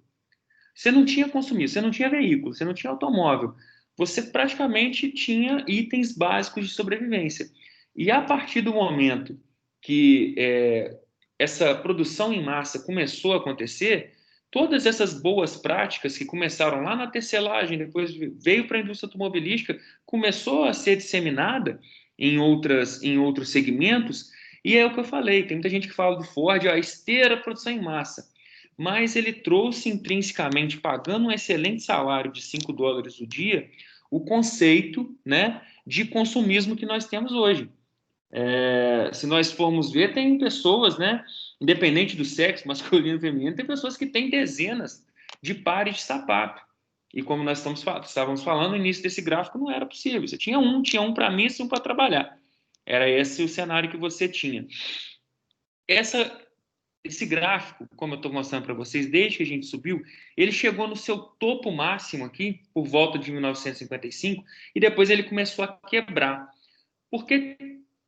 Você não tinha consumismo, você não tinha veículo, você não tinha automóvel. Você praticamente tinha itens básicos de sobrevivência. E a partir do momento que essa produção em massa começou a acontecer, todas essas boas práticas que começaram lá na tecelagem, depois veio para a indústria automobilística, começou a ser disseminada em outros segmentos, e é o que eu falei, tem muita gente que fala do Ford, a esteira produção em massa, mas ele trouxe intrinsecamente, pagando um excelente salário de $5 o dia, o conceito, né, de consumismo que nós temos hoje. Se nós formos ver, tem pessoas, né, independente do sexo, masculino e feminino, tem pessoas que têm dezenas de pares de sapato. E como nós estávamos falando no início desse gráfico, não era possível. Você tinha um para missa e um para trabalhar. Era esse o cenário que você tinha. Esse gráfico, como eu estou mostrando para vocês, desde que a gente subiu, ele chegou no seu topo máximo aqui, por volta de 1955, e depois ele começou a quebrar. Porque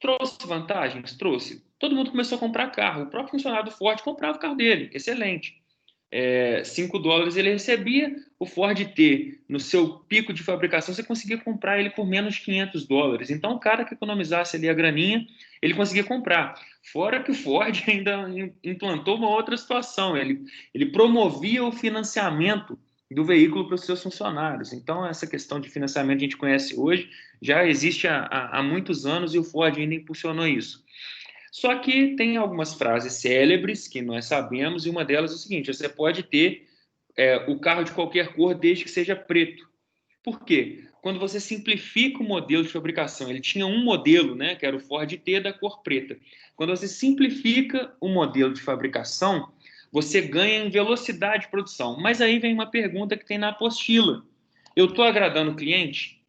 trouxe vantagens? Trouxe. Todo mundo começou a comprar carro. O próprio funcionário do Ford comprava o carro dele, excelente. $5 ele recebia, o Ford T, no seu pico de fabricação, você conseguia comprar ele por menos de $500. Então, o cara que economizasse ali a graninha, ele conseguia comprar. Fora que o Ford ainda implantou uma outra situação, ele promovia o financiamento do veículo para os seus funcionários. Então, essa questão de financiamento que a gente conhece hoje já existe há muitos anos e o Ford ainda impulsionou isso. Só que tem algumas frases célebres que nós sabemos, e uma delas é o seguinte: você pode ter o carro de qualquer cor desde que seja preto. Por quê? Quando você simplifica o modelo de fabricação, ele tinha um modelo, né, que era o Ford T da cor preta. Quando você simplifica o modelo de fabricação, você ganha em velocidade de produção. Mas aí vem uma pergunta que tem na apostila. Eu estou agradando o cliente?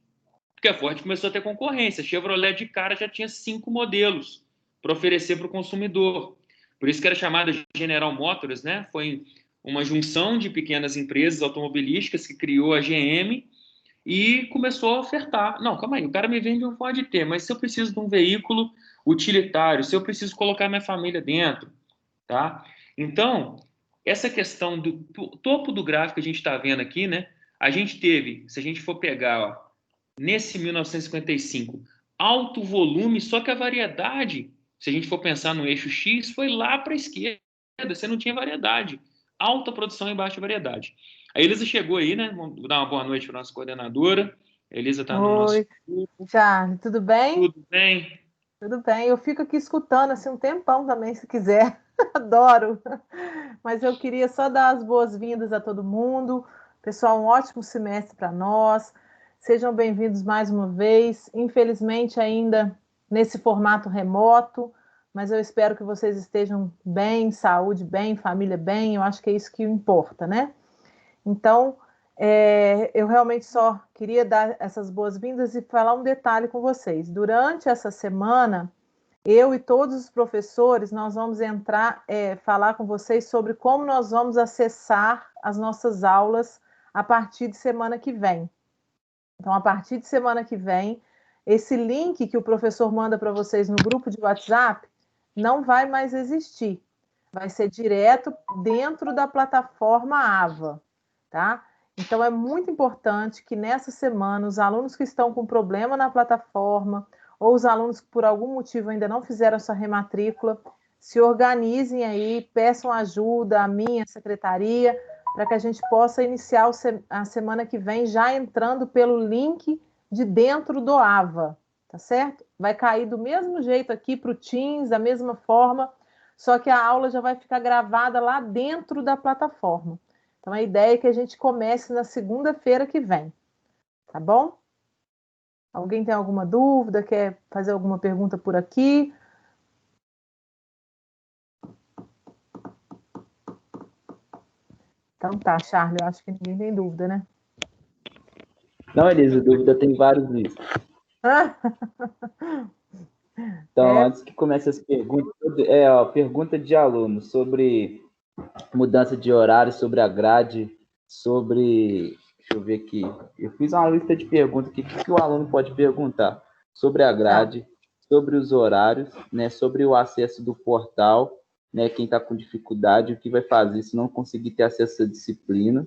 Porque a Ford começou a ter concorrência. A Chevrolet de cara já tinha 5 modelos para oferecer para o consumidor. Por isso que era chamada General Motors, né? Foi uma junção de pequenas empresas automobilísticas que criou a GM e começou a ofertar. Não, calma aí, o cara me vende um Ford T, mas se eu preciso de um veículo utilitário, se eu preciso colocar minha família dentro, tá? Então, essa questão do topo do gráfico que a gente está vendo aqui, né? A gente teve, se a gente for pegar, ó, nesse 1955, alto volume, só que a variedade, se a gente for pensar no eixo X, foi lá para a esquerda, você não tinha variedade. Alta produção e baixa variedade. A Elisa chegou aí, né? Vamos dar uma boa noite para a nossa coordenadora. A Elisa está no nosso grupo. Charles, tudo bem? Tudo bem. Tudo bem. Eu fico aqui escutando assim um tempão também, se quiser. Adoro. Mas eu queria só dar as boas-vindas a todo mundo. Pessoal, um ótimo semestre para nós. Sejam bem-vindos mais uma vez. Infelizmente, ainda nesse formato remoto, mas eu espero que vocês estejam bem, saúde bem, família bem. Eu acho que é isso que importa, né? Então, eu realmente só queria dar essas boas-vindas e falar um detalhe com vocês. Durante essa semana, eu e todos os professores, nós vamos falar com vocês sobre como nós vamos acessar as nossas aulas a partir de semana que vem. Então, a partir de semana que vem, esse link que o professor manda para vocês no grupo de WhatsApp não vai mais existir. Vai ser direto dentro da plataforma AVA, tá? Então, é muito importante que nessa semana os alunos que estão com problema na plataforma ou os alunos que por algum motivo ainda não fizeram essa rematrícula, se organizem aí, peçam ajuda à minha secretaria, para que a gente possa iniciar a semana que vem já entrando pelo link de dentro do AVA, tá certo? Vai cair do mesmo jeito aqui para o Teams, da mesma forma, só que a aula já vai ficar gravada lá dentro da plataforma. Então, a ideia é que a gente comece na segunda-feira que vem, tá bom? Alguém tem alguma dúvida, quer fazer alguma pergunta por aqui? Então tá, Charlie, eu acho que ninguém tem dúvida, né? Não, Elisa, dúvida tem vários livros. Então, antes que comece as perguntas, pergunta de aluno sobre mudança de horário, sobre a grade, sobre... Deixa eu ver aqui. Eu fiz uma lista de perguntas aqui. O que o aluno pode perguntar? Sobre a grade, sobre os horários, né? Sobre o acesso do portal, né? Quem está com dificuldade, o que vai fazer se não conseguir ter acesso à disciplina.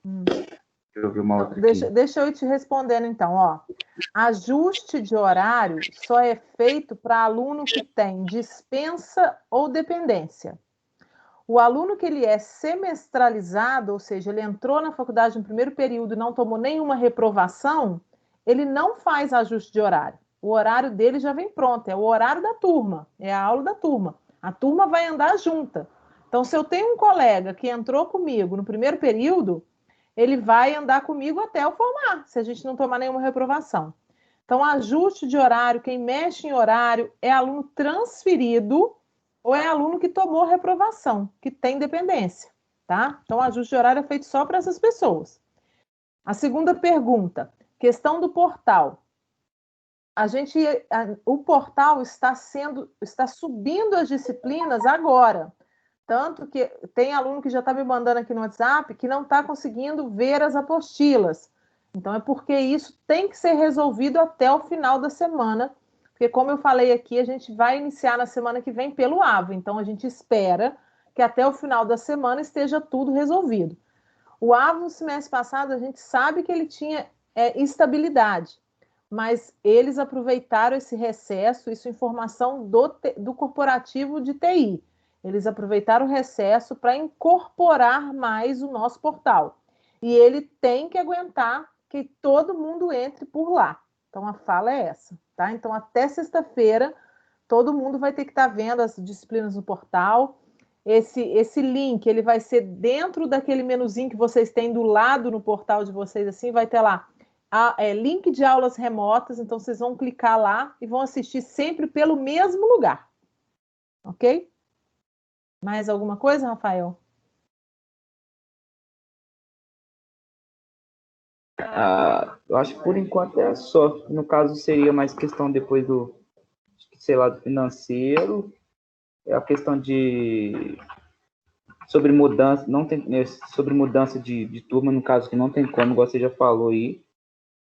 Deixa eu ver uma outra aqui. Deixa eu ir te respondendo, então. Ó. Ajuste de horário só é feito para aluno que tem dispensa ou dependência. O aluno que ele é semestralizado, ou seja, ele entrou na faculdade no primeiro período e não tomou nenhuma reprovação, ele não faz ajuste de horário. O horário dele já vem pronto, é o horário da turma, é a aula da turma. A turma vai andar junta. Então, se eu tenho um colega que entrou comigo no primeiro período, ele vai andar comigo até eu formar, se a gente não tomar nenhuma reprovação. Então, ajuste de horário, quem mexe em horário é aluno transferido ou é aluno que tomou reprovação, que tem dependência, tá? Então, o ajuste de horário é feito só para essas pessoas. A segunda pergunta, questão do portal. O portal está subindo as disciplinas agora. Tanto que tem aluno que já está me mandando aqui no WhatsApp que não está conseguindo ver as apostilas. Então, é porque isso tem que ser resolvido até o final da semana, porque, como eu falei aqui, a gente vai iniciar na semana que vem pelo AVA. Então, a gente espera que até o final da semana esteja tudo resolvido. O AVA, no semestre passado, a gente sabe que ele tinha instabilidade, mas eles aproveitaram esse recesso, isso é informação do corporativo de TI. Eles aproveitaram o recesso para incorporar mais o nosso portal. E ele tem que aguentar que todo mundo entre por lá. Então, a fala é essa, tá? Então, até sexta-feira, todo mundo vai ter que estar vendo as disciplinas no portal. Esse link, ele vai ser dentro daquele menuzinho que vocês têm do lado no portal de vocês, assim, vai ter lá link de aulas remotas, então vocês vão clicar lá e vão assistir sempre pelo mesmo lugar. Ok? Mais alguma coisa, Rafael? Eu acho que por enquanto é só. No caso, seria mais questão depois do financeiro. É a questão sobre mudança, sobre mudança de turma, no caso que não tem como, igual você já falou aí.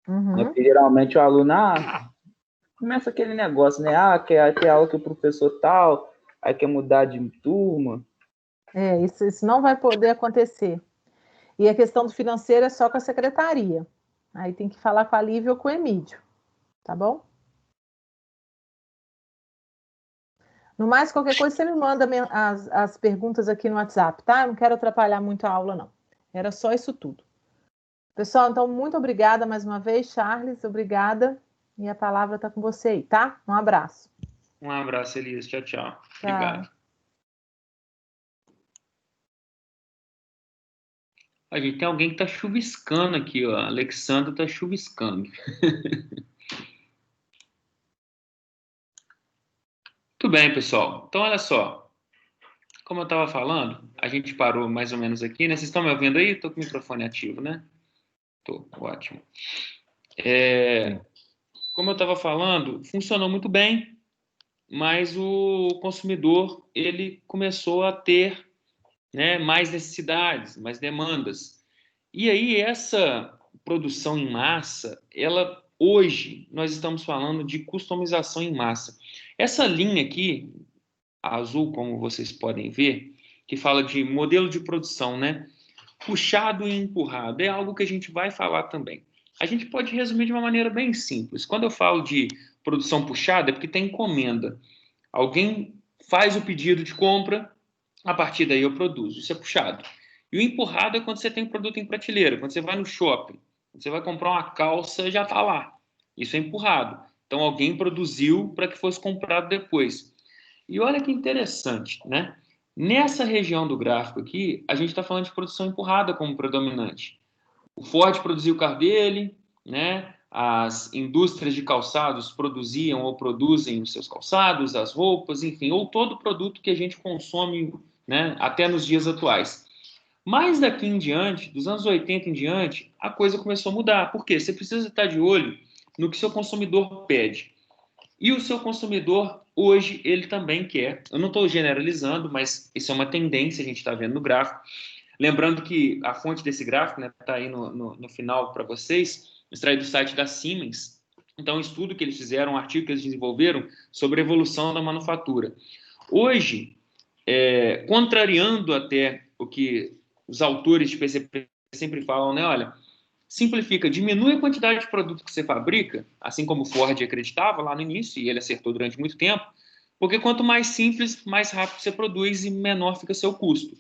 Uhum. Porque, geralmente o aluno começa aquele negócio, né? Quer ter aula que o professor tal, aí quer mudar de turma. Isso não vai poder acontecer. E a questão do financeiro é só com a secretaria. Aí tem que falar com a Lívia ou com o Emílio. Tá bom? No mais, qualquer coisa, você me manda as perguntas aqui no WhatsApp, tá? Eu não quero atrapalhar muito a aula, não. Era só isso tudo. Pessoal, então, muito obrigada mais uma vez, Charles. Obrigada. E a palavra está com você aí, tá? Um abraço. Um abraço, Elias. Tchau, tchau. Obrigado. A gente tem alguém que está chuviscando aqui, ó. A Alexandra está chuviscando. Muito bem, pessoal. Então, olha só. Como eu estava falando, a gente parou mais ou menos aqui, né? Vocês estão me ouvindo aí? Estou com o microfone ativo, né? Estou, ótimo. Como eu estava falando, funcionou muito bem, mas o consumidor, ele começou a ter, né, mais necessidades, mais demandas. E aí, essa produção em massa, hoje, nós estamos falando de customização em massa. Essa linha aqui, azul, como vocês podem ver, que fala de modelo de produção, né? Puxado e empurrado, é algo que a gente vai falar também. A gente pode resumir de uma maneira bem simples. Quando eu falo de produção puxada, é porque tem encomenda. Alguém faz o pedido de compra, a partir daí eu produzo. Isso é puxado. E o empurrado é quando você tem um produto em prateleira. Quando você vai no shopping, quando você vai comprar uma calça, já está lá. Isso é empurrado. Então, alguém produziu para que fosse comprado depois. E olha que interessante, né? Nessa região do gráfico aqui, a gente está falando de produção empurrada como predominante. O Ford produziu o carro dele, né? As indústrias de calçados produziam ou produzem os seus calçados, as roupas, enfim, ou todo produto que a gente consome, né, até nos dias atuais. Mas daqui em diante, dos anos 80 em diante, a coisa começou a mudar. Por quê? Você precisa estar de olho no que seu consumidor pede. E o seu consumidor, hoje, ele também quer. Eu não estou generalizando, mas isso é uma tendência, a gente está vendo no gráfico. Lembrando que a fonte desse gráfico está aí no final para vocês, extraído do site da Siemens. Então, um estudo que eles fizeram, um artigo que eles desenvolveram sobre a evolução da manufatura. Hoje, contrariando até o que os autores de PCP sempre falam, né? Olha, simplifica, diminui a quantidade de produto que você fabrica, assim como o Ford acreditava lá no início, e ele acertou durante muito tempo, porque quanto mais simples, mais rápido você produz e menor fica seu custo.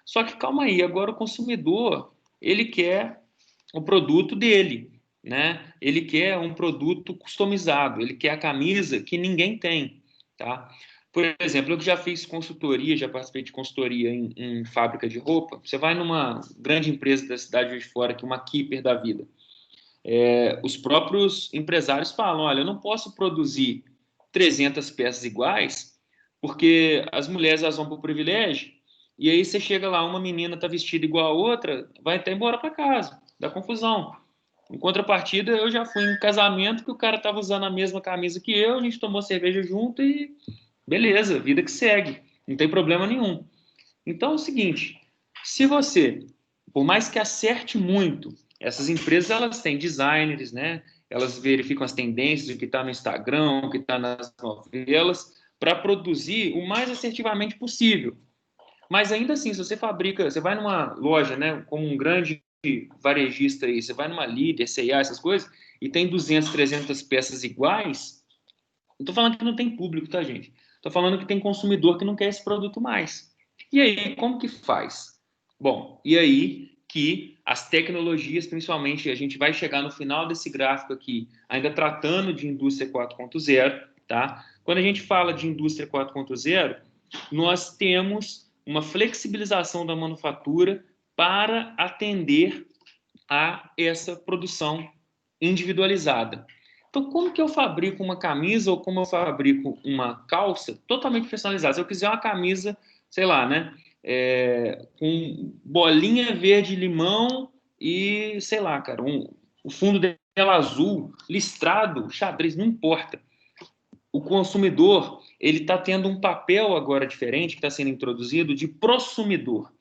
Só que calma aí, agora o consumidor, ele quer o produto dele, né? Ele quer um produto customizado, ele quer a camisa que ninguém tem, tá? Por exemplo, eu que já fiz consultoria, já participei de consultoria em fábrica de roupa. Você vai numa grande empresa da cidade de fora, que é uma Keeper da vida. Os próprios empresários falam, olha, eu não posso produzir 300 peças iguais, porque as mulheres elas vão por privilégio, e aí você chega lá, uma menina está vestida igual a outra, vai até embora para casa, dá confusão. Em contrapartida, eu já fui em um casamento que o cara estava usando a mesma camisa que eu, a gente tomou cerveja junto e beleza, vida que segue, não tem problema nenhum. Então é o seguinte, se você, por mais que acerte muito, essas empresas elas têm designers, né? Elas verificam as tendências, o que está no Instagram, o que está nas novelas, para produzir o mais assertivamente possível. Mas ainda assim, se você fabrica, você vai numa loja, né, como um grande varejista aí, você vai numa Líder, C&A, essas coisas, e tem 200, 300 peças iguais, não estou falando que não tem público, tá, gente? Estou falando que tem consumidor que não quer esse produto mais. E aí, como que faz? Bom, e aí que as tecnologias, principalmente, a gente vai chegar no final desse gráfico aqui, ainda tratando de indústria 4.0, tá? Quando a gente fala de indústria 4.0, nós temos uma flexibilização da manufatura para atender a essa produção individualizada. Então, como que eu fabrico uma camisa ou como eu fabrico uma calça totalmente personalizada? Se eu quiser uma camisa, sei lá, né, com bolinha verde-limão e, sei lá, cara, o fundo dela azul, listrado, xadrez, não importa. O consumidor, ele está tendo um papel agora diferente, que está sendo introduzido, de prosumidor.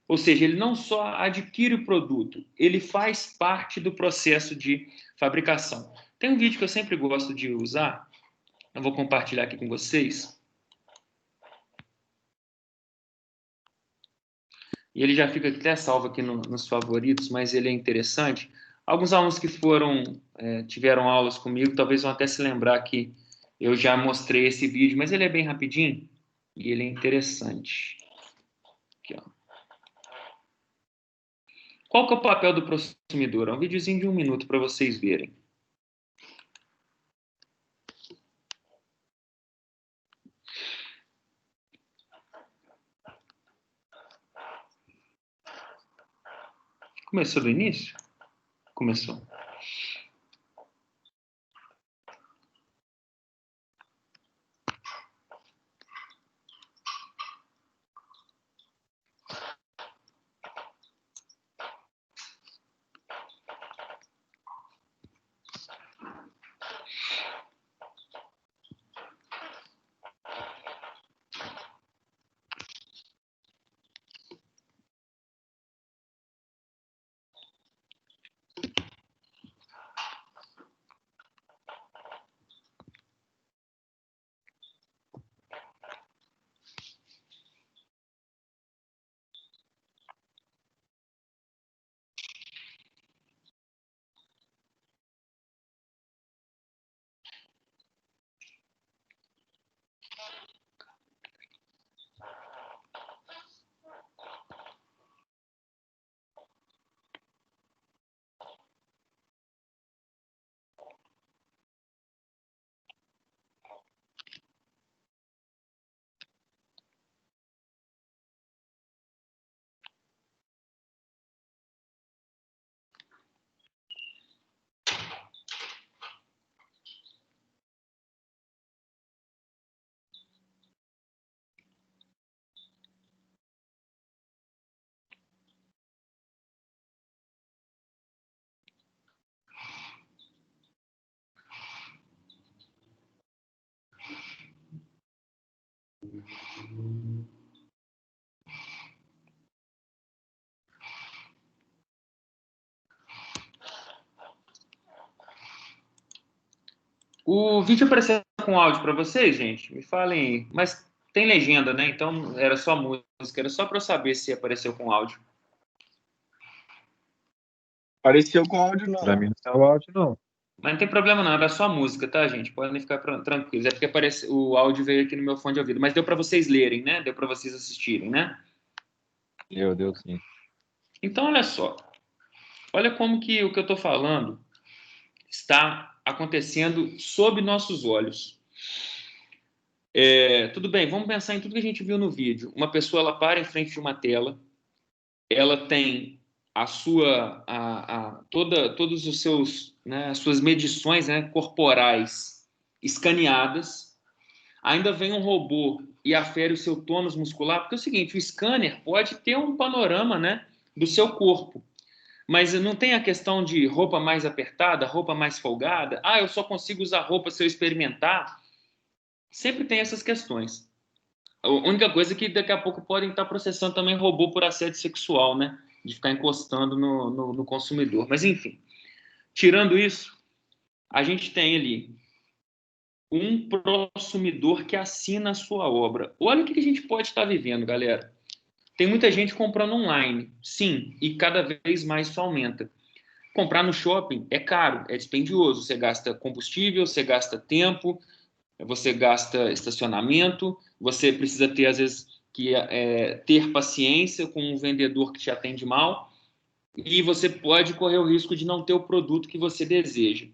Ou seja, ele não só adquire o produto, ele faz parte do processo de fabricação. Tem um vídeo que eu sempre gosto de usar, eu vou compartilhar aqui com vocês. E ele já fica até salvo aqui nos favoritos, mas ele é interessante. Alguns alunos que tiveram aulas comigo, talvez vão até se lembrar que eu já mostrei esse vídeo, mas ele é bem rapidinho e ele é interessante. Aqui, ó. Qual que é o papel do prosumidor? É um videozinho de 1 minuto para vocês verem. Começou do início? Começou. O vídeo apareceu com áudio para vocês, gente? Me falem aí. Mas tem legenda, né? Então era só música. Era só para eu saber se apareceu com áudio. Apareceu com áudio, não. Pra mim não saiu áudio, não. Mas não tem problema não, era só música, tá, gente? Podem ficar tranquilos. É porque o áudio veio aqui no meu fone de ouvido. Mas deu para vocês lerem, né? Deu para vocês assistirem, né? Deu sim. Então, olha só. Olha como que o que eu estou falando está acontecendo sob nossos olhos. Tudo bem, vamos pensar em tudo que a gente viu no vídeo. Uma pessoa, ela para em frente de uma tela, ela tem todos os seus, né, as suas medições, né, corporais escaneadas. Ainda vem um robô e afere o seu tônus muscular, porque é o seguinte, o scanner pode ter um panorama, né, do seu corpo. Mas não tem a questão de roupa mais apertada, roupa mais folgada. Ah, eu só consigo usar roupa se eu experimentar. Sempre tem essas questões. A única coisa é que daqui a pouco podem estar processando também robô por assédio sexual, né? De ficar encostando no consumidor. Mas, enfim, tirando isso, a gente tem ali um consumidor que assina a sua obra. Olha o que a gente pode estar vivendo, galera. Tem muita gente comprando online, sim, e cada vez mais isso aumenta. Comprar no shopping é caro, é dispendioso. Você gasta combustível, você gasta tempo, você gasta estacionamento, você precisa ter, às vezes, ter paciência com um vendedor que te atende mal, e você pode correr o risco de não ter o produto que você deseja.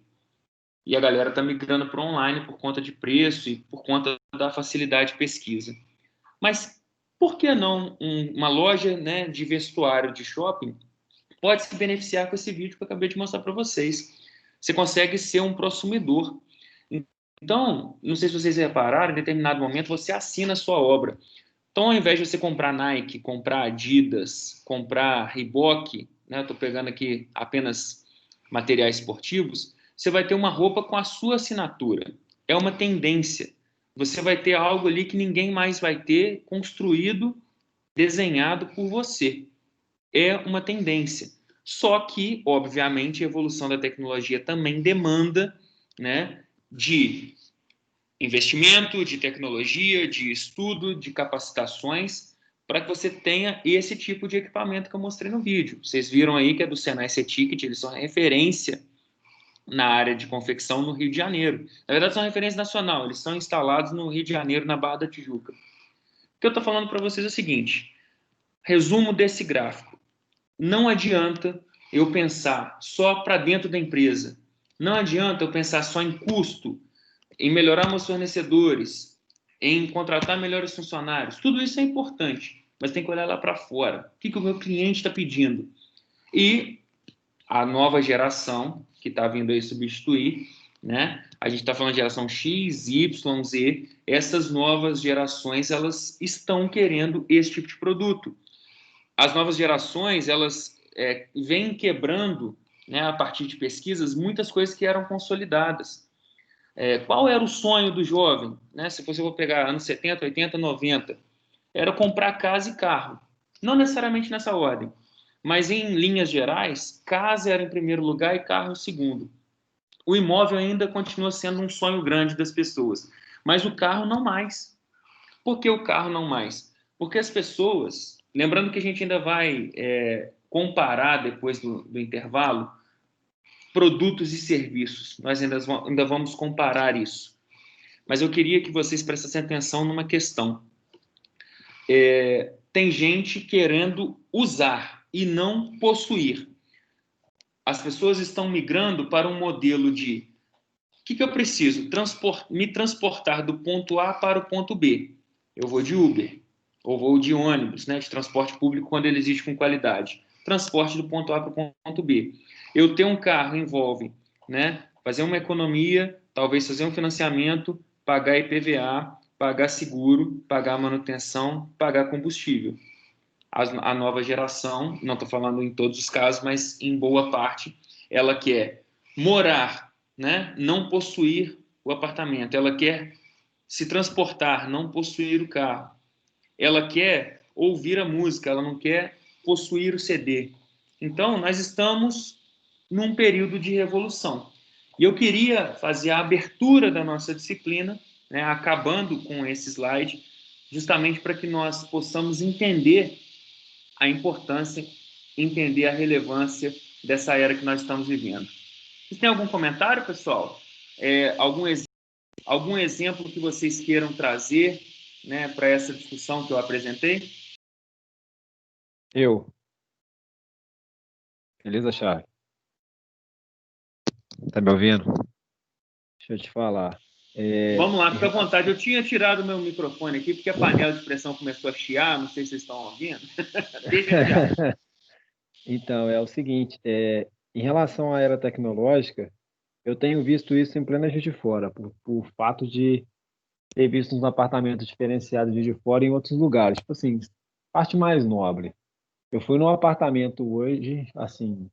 E a galera está migrando para online por conta de preço e por conta da facilidade de pesquisa. Mas por que não uma loja, né, de vestuário de shopping pode se beneficiar com esse vídeo que eu acabei de mostrar para vocês? Você consegue ser um consumidor. Então, não sei se vocês repararam, em determinado momento você assina a sua obra. Então, ao invés de você comprar Nike, comprar Adidas, comprar Reebok, né, estou pegando aqui apenas materiais esportivos, você vai ter uma roupa com a sua assinatura. É uma tendência. Você vai ter algo ali que ninguém mais vai ter, construído, desenhado por você. É uma tendência. Só que, obviamente, a evolução da tecnologia também demanda, né, de investimento, de tecnologia, de estudo, de capacitações, para que você tenha esse tipo de equipamento que eu mostrei no vídeo. Vocês viram aí que é do Senai C-Ticket, eles são referência na área de confecção no Rio de Janeiro. Na verdade, são referência nacional, eles são instalados no Rio de Janeiro, na Barra da Tijuca. O que eu estou falando para vocês é o seguinte, resumo desse gráfico. Não adianta eu pensar só para dentro da empresa. Não adianta eu pensar só em custo, em melhorar meus fornecedores, em contratar melhores funcionários. Tudo isso é importante, mas tem que olhar lá para fora. O que o meu cliente está pedindo? E a nova geração que está vindo aí substituir, né? A gente está falando de geração X, Y, Z. Essas novas gerações, elas estão querendo esse tipo de produto. As novas gerações, elas vêm quebrando, né, a partir de pesquisas, muitas coisas que eram consolidadas. Qual era o sonho do jovem? Né? Se você for pegar anos 70, 80, 90, era comprar casa e carro. Não necessariamente nessa ordem, mas em linhas gerais, casa era em primeiro lugar e carro em segundo. O imóvel ainda continua sendo um sonho grande das pessoas, mas o carro não mais. Por que o carro não mais? Porque as pessoas, lembrando que a gente ainda vai comparar depois do intervalo, produtos e serviços. Nós ainda vamos comparar isso. Mas eu queria que vocês prestassem atenção numa questão. Tem gente querendo usar e não possuir. As pessoas estão migrando para um modelo de o que eu preciso? Me transportar do ponto A para o ponto B. Eu vou de Uber, ou vou de ônibus, né, de transporte público quando ele existe com qualidade. Transporte do ponto A para o ponto B. Eu ter um carro envolve, né, fazer uma economia, talvez fazer um financiamento, pagar IPVA, pagar seguro, pagar manutenção, pagar combustível. A nova geração, não estou falando em todos os casos, mas em boa parte, ela quer morar, né, não possuir o apartamento. Ela quer se transportar, não possuir o carro. Ela quer ouvir a música, ela não quer possuir o CD. Então, nós estamos num período de revolução. E eu queria fazer a abertura da nossa disciplina, né, acabando com esse slide, justamente para que nós possamos entender a importância, entender a relevância dessa era que nós estamos vivendo. Vocês têm algum comentário, pessoal? Algum exemplo que vocês queiram trazer, né, para essa discussão que eu apresentei? Beleza, Charles? Tá me ouvindo? Deixa eu te falar. Vamos lá, fica à vontade. Eu tinha tirado o meu microfone aqui porque a panela de pressão começou a chiar, não sei se vocês estão ouvindo. Deixa eu tirar. Então, é o seguinte, em relação à era tecnológica, eu tenho visto isso em plena Juiz de Fora, por fato de ter visto uns apartamentos diferenciados de Juiz de Fora em outros lugares. Tipo assim, parte mais nobre. Eu fui num apartamento hoje, assim,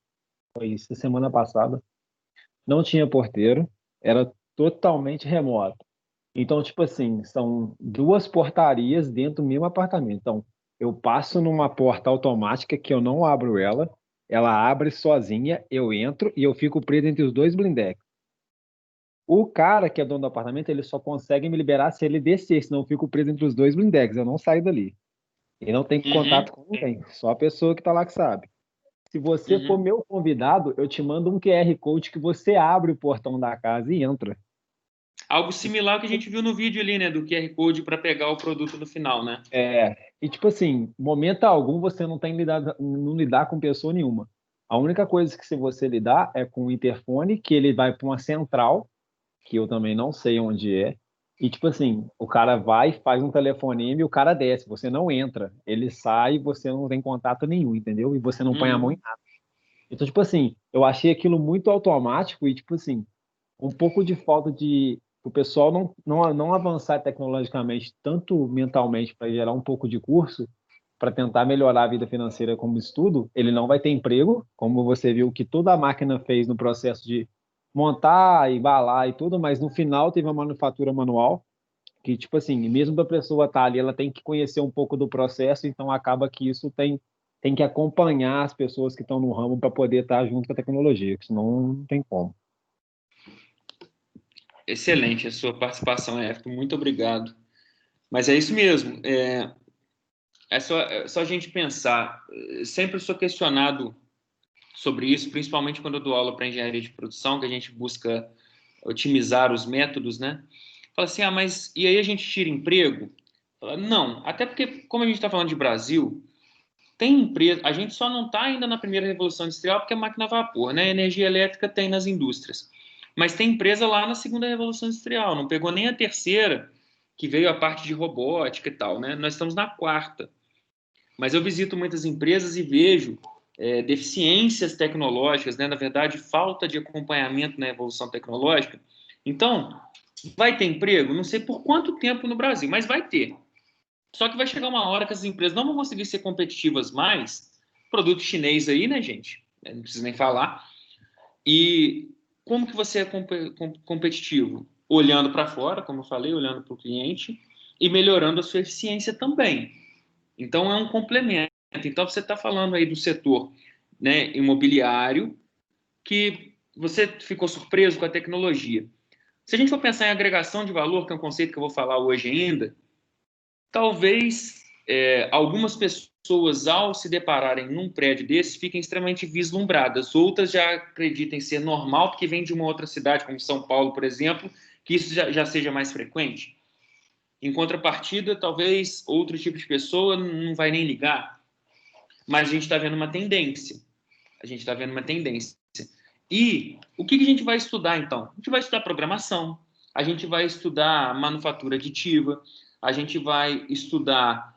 foi essa semana passada, não tinha porteiro, era totalmente remoto. Então, tipo assim, são 2 portarias dentro do mesmo apartamento. Então, eu passo numa porta automática que eu não abro ela abre sozinha, eu entro e eu fico preso entre os 2 blindex. O cara que é dono do apartamento, ele só consegue me liberar se ele descer, senão eu fico preso entre os 2 blindex, eu não saio dali. E não tem contato com ninguém, só a pessoa que está lá que sabe. Se você for meu convidado, eu te mando um QR Code que você abre o portão da casa e entra. Algo similar ao que a gente viu no vídeo ali, né? Do QR Code para pegar o produto no final, né? E tipo assim, momento algum você não tem não lidar com pessoa nenhuma. A única coisa que se você lidar é com o interfone, que ele vai para uma central, que eu também não sei onde é. E tipo assim, o cara vai, faz um telefonema e o cara desce. Você não entra. Ele sai e você não tem contato nenhum, entendeu? E você não põe a mão em nada. Então, tipo assim, eu achei aquilo muito automático e, tipo assim, um pouco de falta de o pessoal não avançar tecnologicamente, tanto mentalmente, para gerar um pouco de curso, para tentar melhorar a vida financeira como estudo, ele não vai ter emprego, como você viu que toda a máquina fez no processo de montar, embalar e tudo, mas no final teve uma manufatura manual, que, tipo assim, mesmo para a pessoa estar ali, ela tem que conhecer um pouco do processo, então acaba que isso tem que acompanhar as pessoas que estão no ramo para poder estar junto com a tecnologia, que senão não tem como. Excelente a sua participação, Everton. Muito obrigado. Mas é isso mesmo. É só a gente pensar. Sempre sou questionado sobre isso, principalmente quando eu dou aula para engenharia de produção, que a gente busca otimizar os métodos, né? Fala assim, mas e aí a gente tira emprego? Fala, não, até porque, como a gente está falando de Brasil, tem empresa, a gente só não está ainda na primeira revolução industrial porque é máquina a vapor, né? Energia elétrica tem nas indústrias. Mas tem empresa lá na segunda revolução industrial, não pegou nem a terceira, que veio a parte de robótica e tal, né? Nós estamos na quarta. Mas eu visito muitas empresas e vejo deficiências tecnológicas, né? Na verdade, falta de acompanhamento na evolução tecnológica. Então, vai ter emprego? Não sei por quanto tempo no Brasil, mas vai ter. Só que vai chegar uma hora que as empresas não vão conseguir ser competitivas mais. Produto chinês aí, né, gente? Não precisa nem falar. E como que você é competitivo? Olhando para fora, como eu falei, olhando para o cliente e melhorando a sua eficiência também. Então, é um complemento. Então, você está falando aí do setor, né, imobiliário, que você ficou surpreso com a tecnologia. Se a gente for pensar em agregação de valor, que é um conceito que eu vou falar hoje ainda, talvez algumas pessoas, ao se depararem num prédio desse, fiquem extremamente vislumbradas. Outras já acreditem ser normal, porque vem de uma outra cidade, como São Paulo, por exemplo, que isso já seja mais frequente. Em contrapartida, talvez outro tipo de pessoa não vai nem ligar. Mas a gente está vendo uma tendência. E o que a gente vai estudar, então? A gente vai estudar programação, a gente vai estudar manufatura aditiva, a gente vai estudar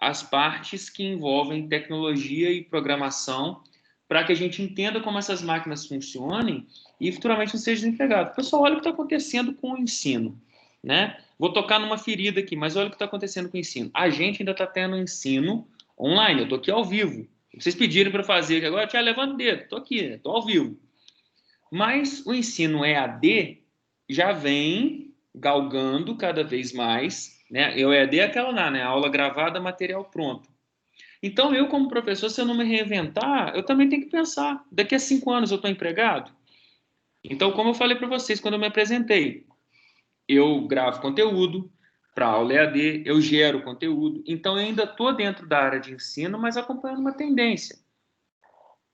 as partes que envolvem tecnologia e programação para que a gente entenda como essas máquinas funcionem e futuramente não seja desempregado. Pessoal, olha o que está acontecendo com o ensino, né? Vou tocar numa ferida aqui, mas olha o que está acontecendo com o ensino. A gente ainda está tendo ensino online, eu estou aqui ao vivo. Vocês pediram para fazer, agora eu levando o dedo, estou aqui, estou ao vivo. Mas o ensino EAD já vem galgando cada vez mais, né? Eu EAD é aquela lá, né? Aula gravada, material pronto. Então, eu, como professor, se eu não me reinventar, eu também tenho que pensar. Daqui a 5 anos eu estou empregado? Então, como eu falei para vocês quando eu me apresentei, eu gravo conteúdo para aula EAD, eu gero conteúdo. Então, eu ainda estou dentro da área de ensino, mas acompanhando uma tendência.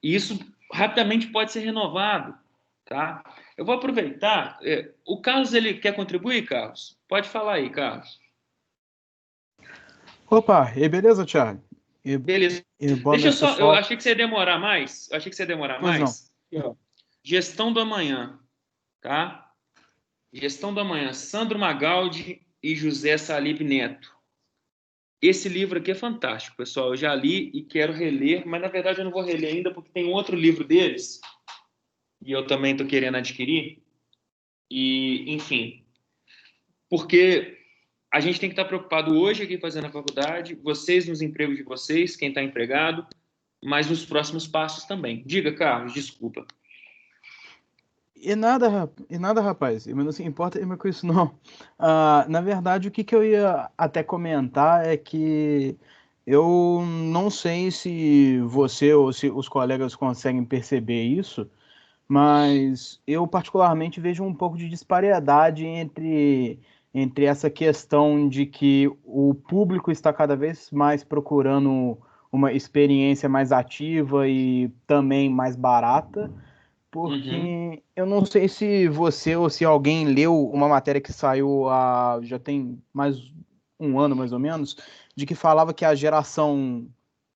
E isso rapidamente pode ser renovado, tá? Eu vou aproveitar. O Carlos, ele quer contribuir, Carlos? Pode falar aí, Carlos. Opa, e beleza, Thiago? Beleza. Boa Deixa eu noite, só, eu pessoal. achei que você ia demorar mais. Pois não. Aqui, ó. Gestão do Amanhã, tá? Gestão do Amanhã, Sandro Magaldi e José Salib Neto. Esse livro aqui é fantástico, pessoal. Eu já li e quero reler, mas na verdade eu não vou reler ainda porque tem outro livro deles e eu também estou querendo adquirir. E, enfim, porque a gente tem que estar preocupado hoje aqui fazendo a faculdade, vocês nos empregos de vocês, quem está empregado, mas nos próximos passos também. Diga, Carlos, desculpa. E nada, rapaz. Eu não se importa com isso, não. Na verdade, o que eu ia até comentar é que eu não sei se você ou se os colegas conseguem perceber isso, mas eu particularmente vejo um pouco de disparidade entre essa questão de que o público está cada vez mais procurando uma experiência mais ativa e também mais barata, porque eu não sei se você ou se alguém leu uma matéria que saiu já tem mais um ano, mais ou menos, de que falava que a geração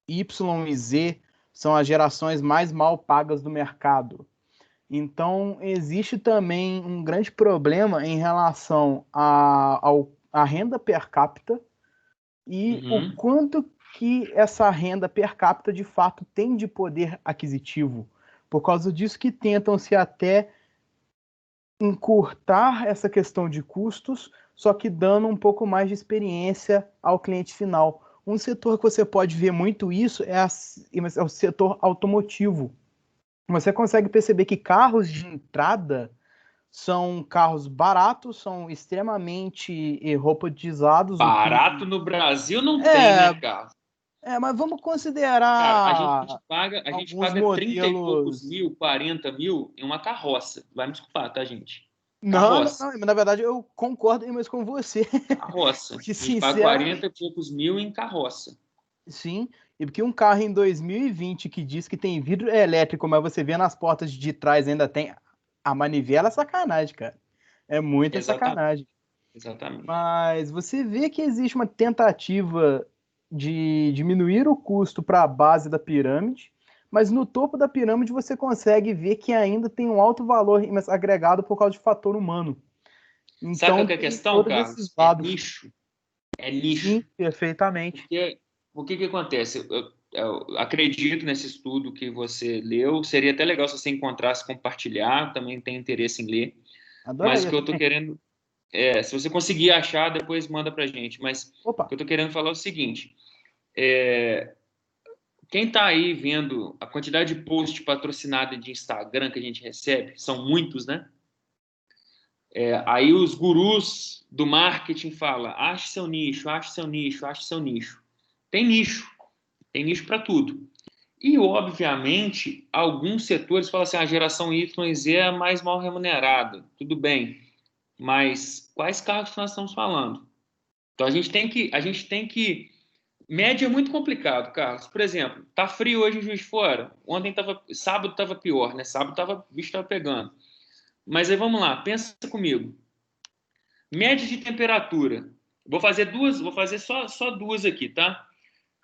Y e Z são as gerações mais mal pagas do mercado. Então, existe também um grande problema em relação à renda per capita e o quanto que essa renda per capita, de fato, tem de poder aquisitivo. Por causa disso que tentam-se até encurtar essa questão de custos, só que dando um pouco mais de experiência ao cliente final. Um setor que você pode ver muito isso é o setor automotivo. Você consegue perceber que carros de entrada são carros baratos, são extremamente robotizados. Barato no Brasil não tem, né, Carlos? Mas vamos considerar. Cara, a gente paga modelos... 30 e poucos mil, 40 mil em uma carroça. Vai me desculpar, tá, gente? Não, na verdade eu concordo mais com você. Carroça. Porque, a gente paga 40 e poucos mil em carroça. Sim, e porque um carro em 2020 que diz que tem vidro elétrico, mas você vê nas portas de trás ainda tem a manivela, é sacanagem, cara. É muita sacanagem. Exatamente. Mas você vê que existe uma tentativa de diminuir o custo para a base da pirâmide, mas no topo da pirâmide você consegue ver que ainda tem um alto valor agregado por causa de fator humano. Então, sabe qual que é a questão, Carlos? É nicho. É nicho. Sim, perfeitamente. O que acontece? Eu acredito nesse estudo que você leu. Seria até legal se você encontrasse compartilhar. Também tenho interesse em ler. Adoraria. Mas o que eu estou querendo... se você conseguir achar, depois manda pra gente. Mas o que eu estou querendo falar é o seguinte. Quem está aí vendo a quantidade de post patrocinado de Instagram que a gente recebe, são muitos, né? Aí os gurus do marketing falam, ache seu nicho, ache seu nicho, ache seu nicho. Tem nicho para tudo. E, obviamente, alguns setores falam assim, a geração Y e Z é a mais mal remunerada. Tudo bem, mas quais cargos nós estamos falando? Então, a gente tem que... Média é muito complicado, Carlos. Por exemplo, tá frio hoje em Juiz de Fora. Sábado estava pior, né? Sábado o bicho estava pegando. Mas aí vamos lá, pensa comigo. Média de temperatura. Vou fazer só duas aqui, tá?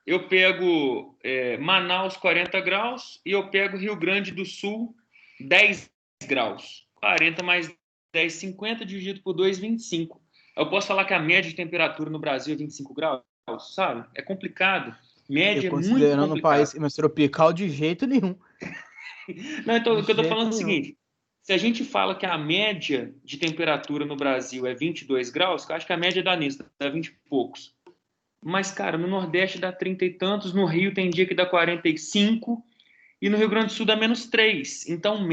Eu pego Manaus 40 graus e eu pego Rio Grande do Sul 10 graus. 40 mais 10, 50 dividido por 2, 25. Eu posso falar que a média de temperatura no Brasil é 25 graus, sabe? É complicado. Média é muito complicado. Considerando um país tropical de jeito nenhum. Não, então o que eu estou falando é o seguinte. Se a gente fala que a média de temperatura no Brasil é 22 graus, eu acho que a média dá nisso, dá 20 e poucos. Mas, cara, no Nordeste dá 30 e tantos, no Rio tem dia que dá 45 e no Rio Grande do Sul dá -3. Então,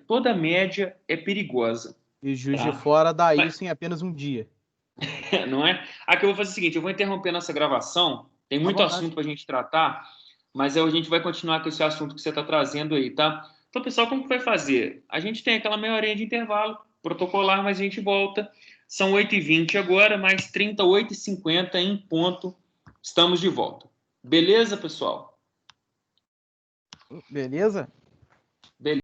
toda média é perigosa. E Juiz Tá. de Fora dá Mas- isso em apenas um dia. Não é? Aqui eu vou fazer o seguinte, eu vou interromper nossa gravação, tem muito vontade. assunto para a gente tratar, mas a gente vai continuar com esse assunto que você está trazendo aí, tá? Então, pessoal, como que vai fazer? A gente tem aquela meia horinha de intervalo protocolar, mas a gente volta. São 8h20 agora, mais 30, 8h50 em ponto. Estamos de volta. Beleza, pessoal? Beleza? Beleza.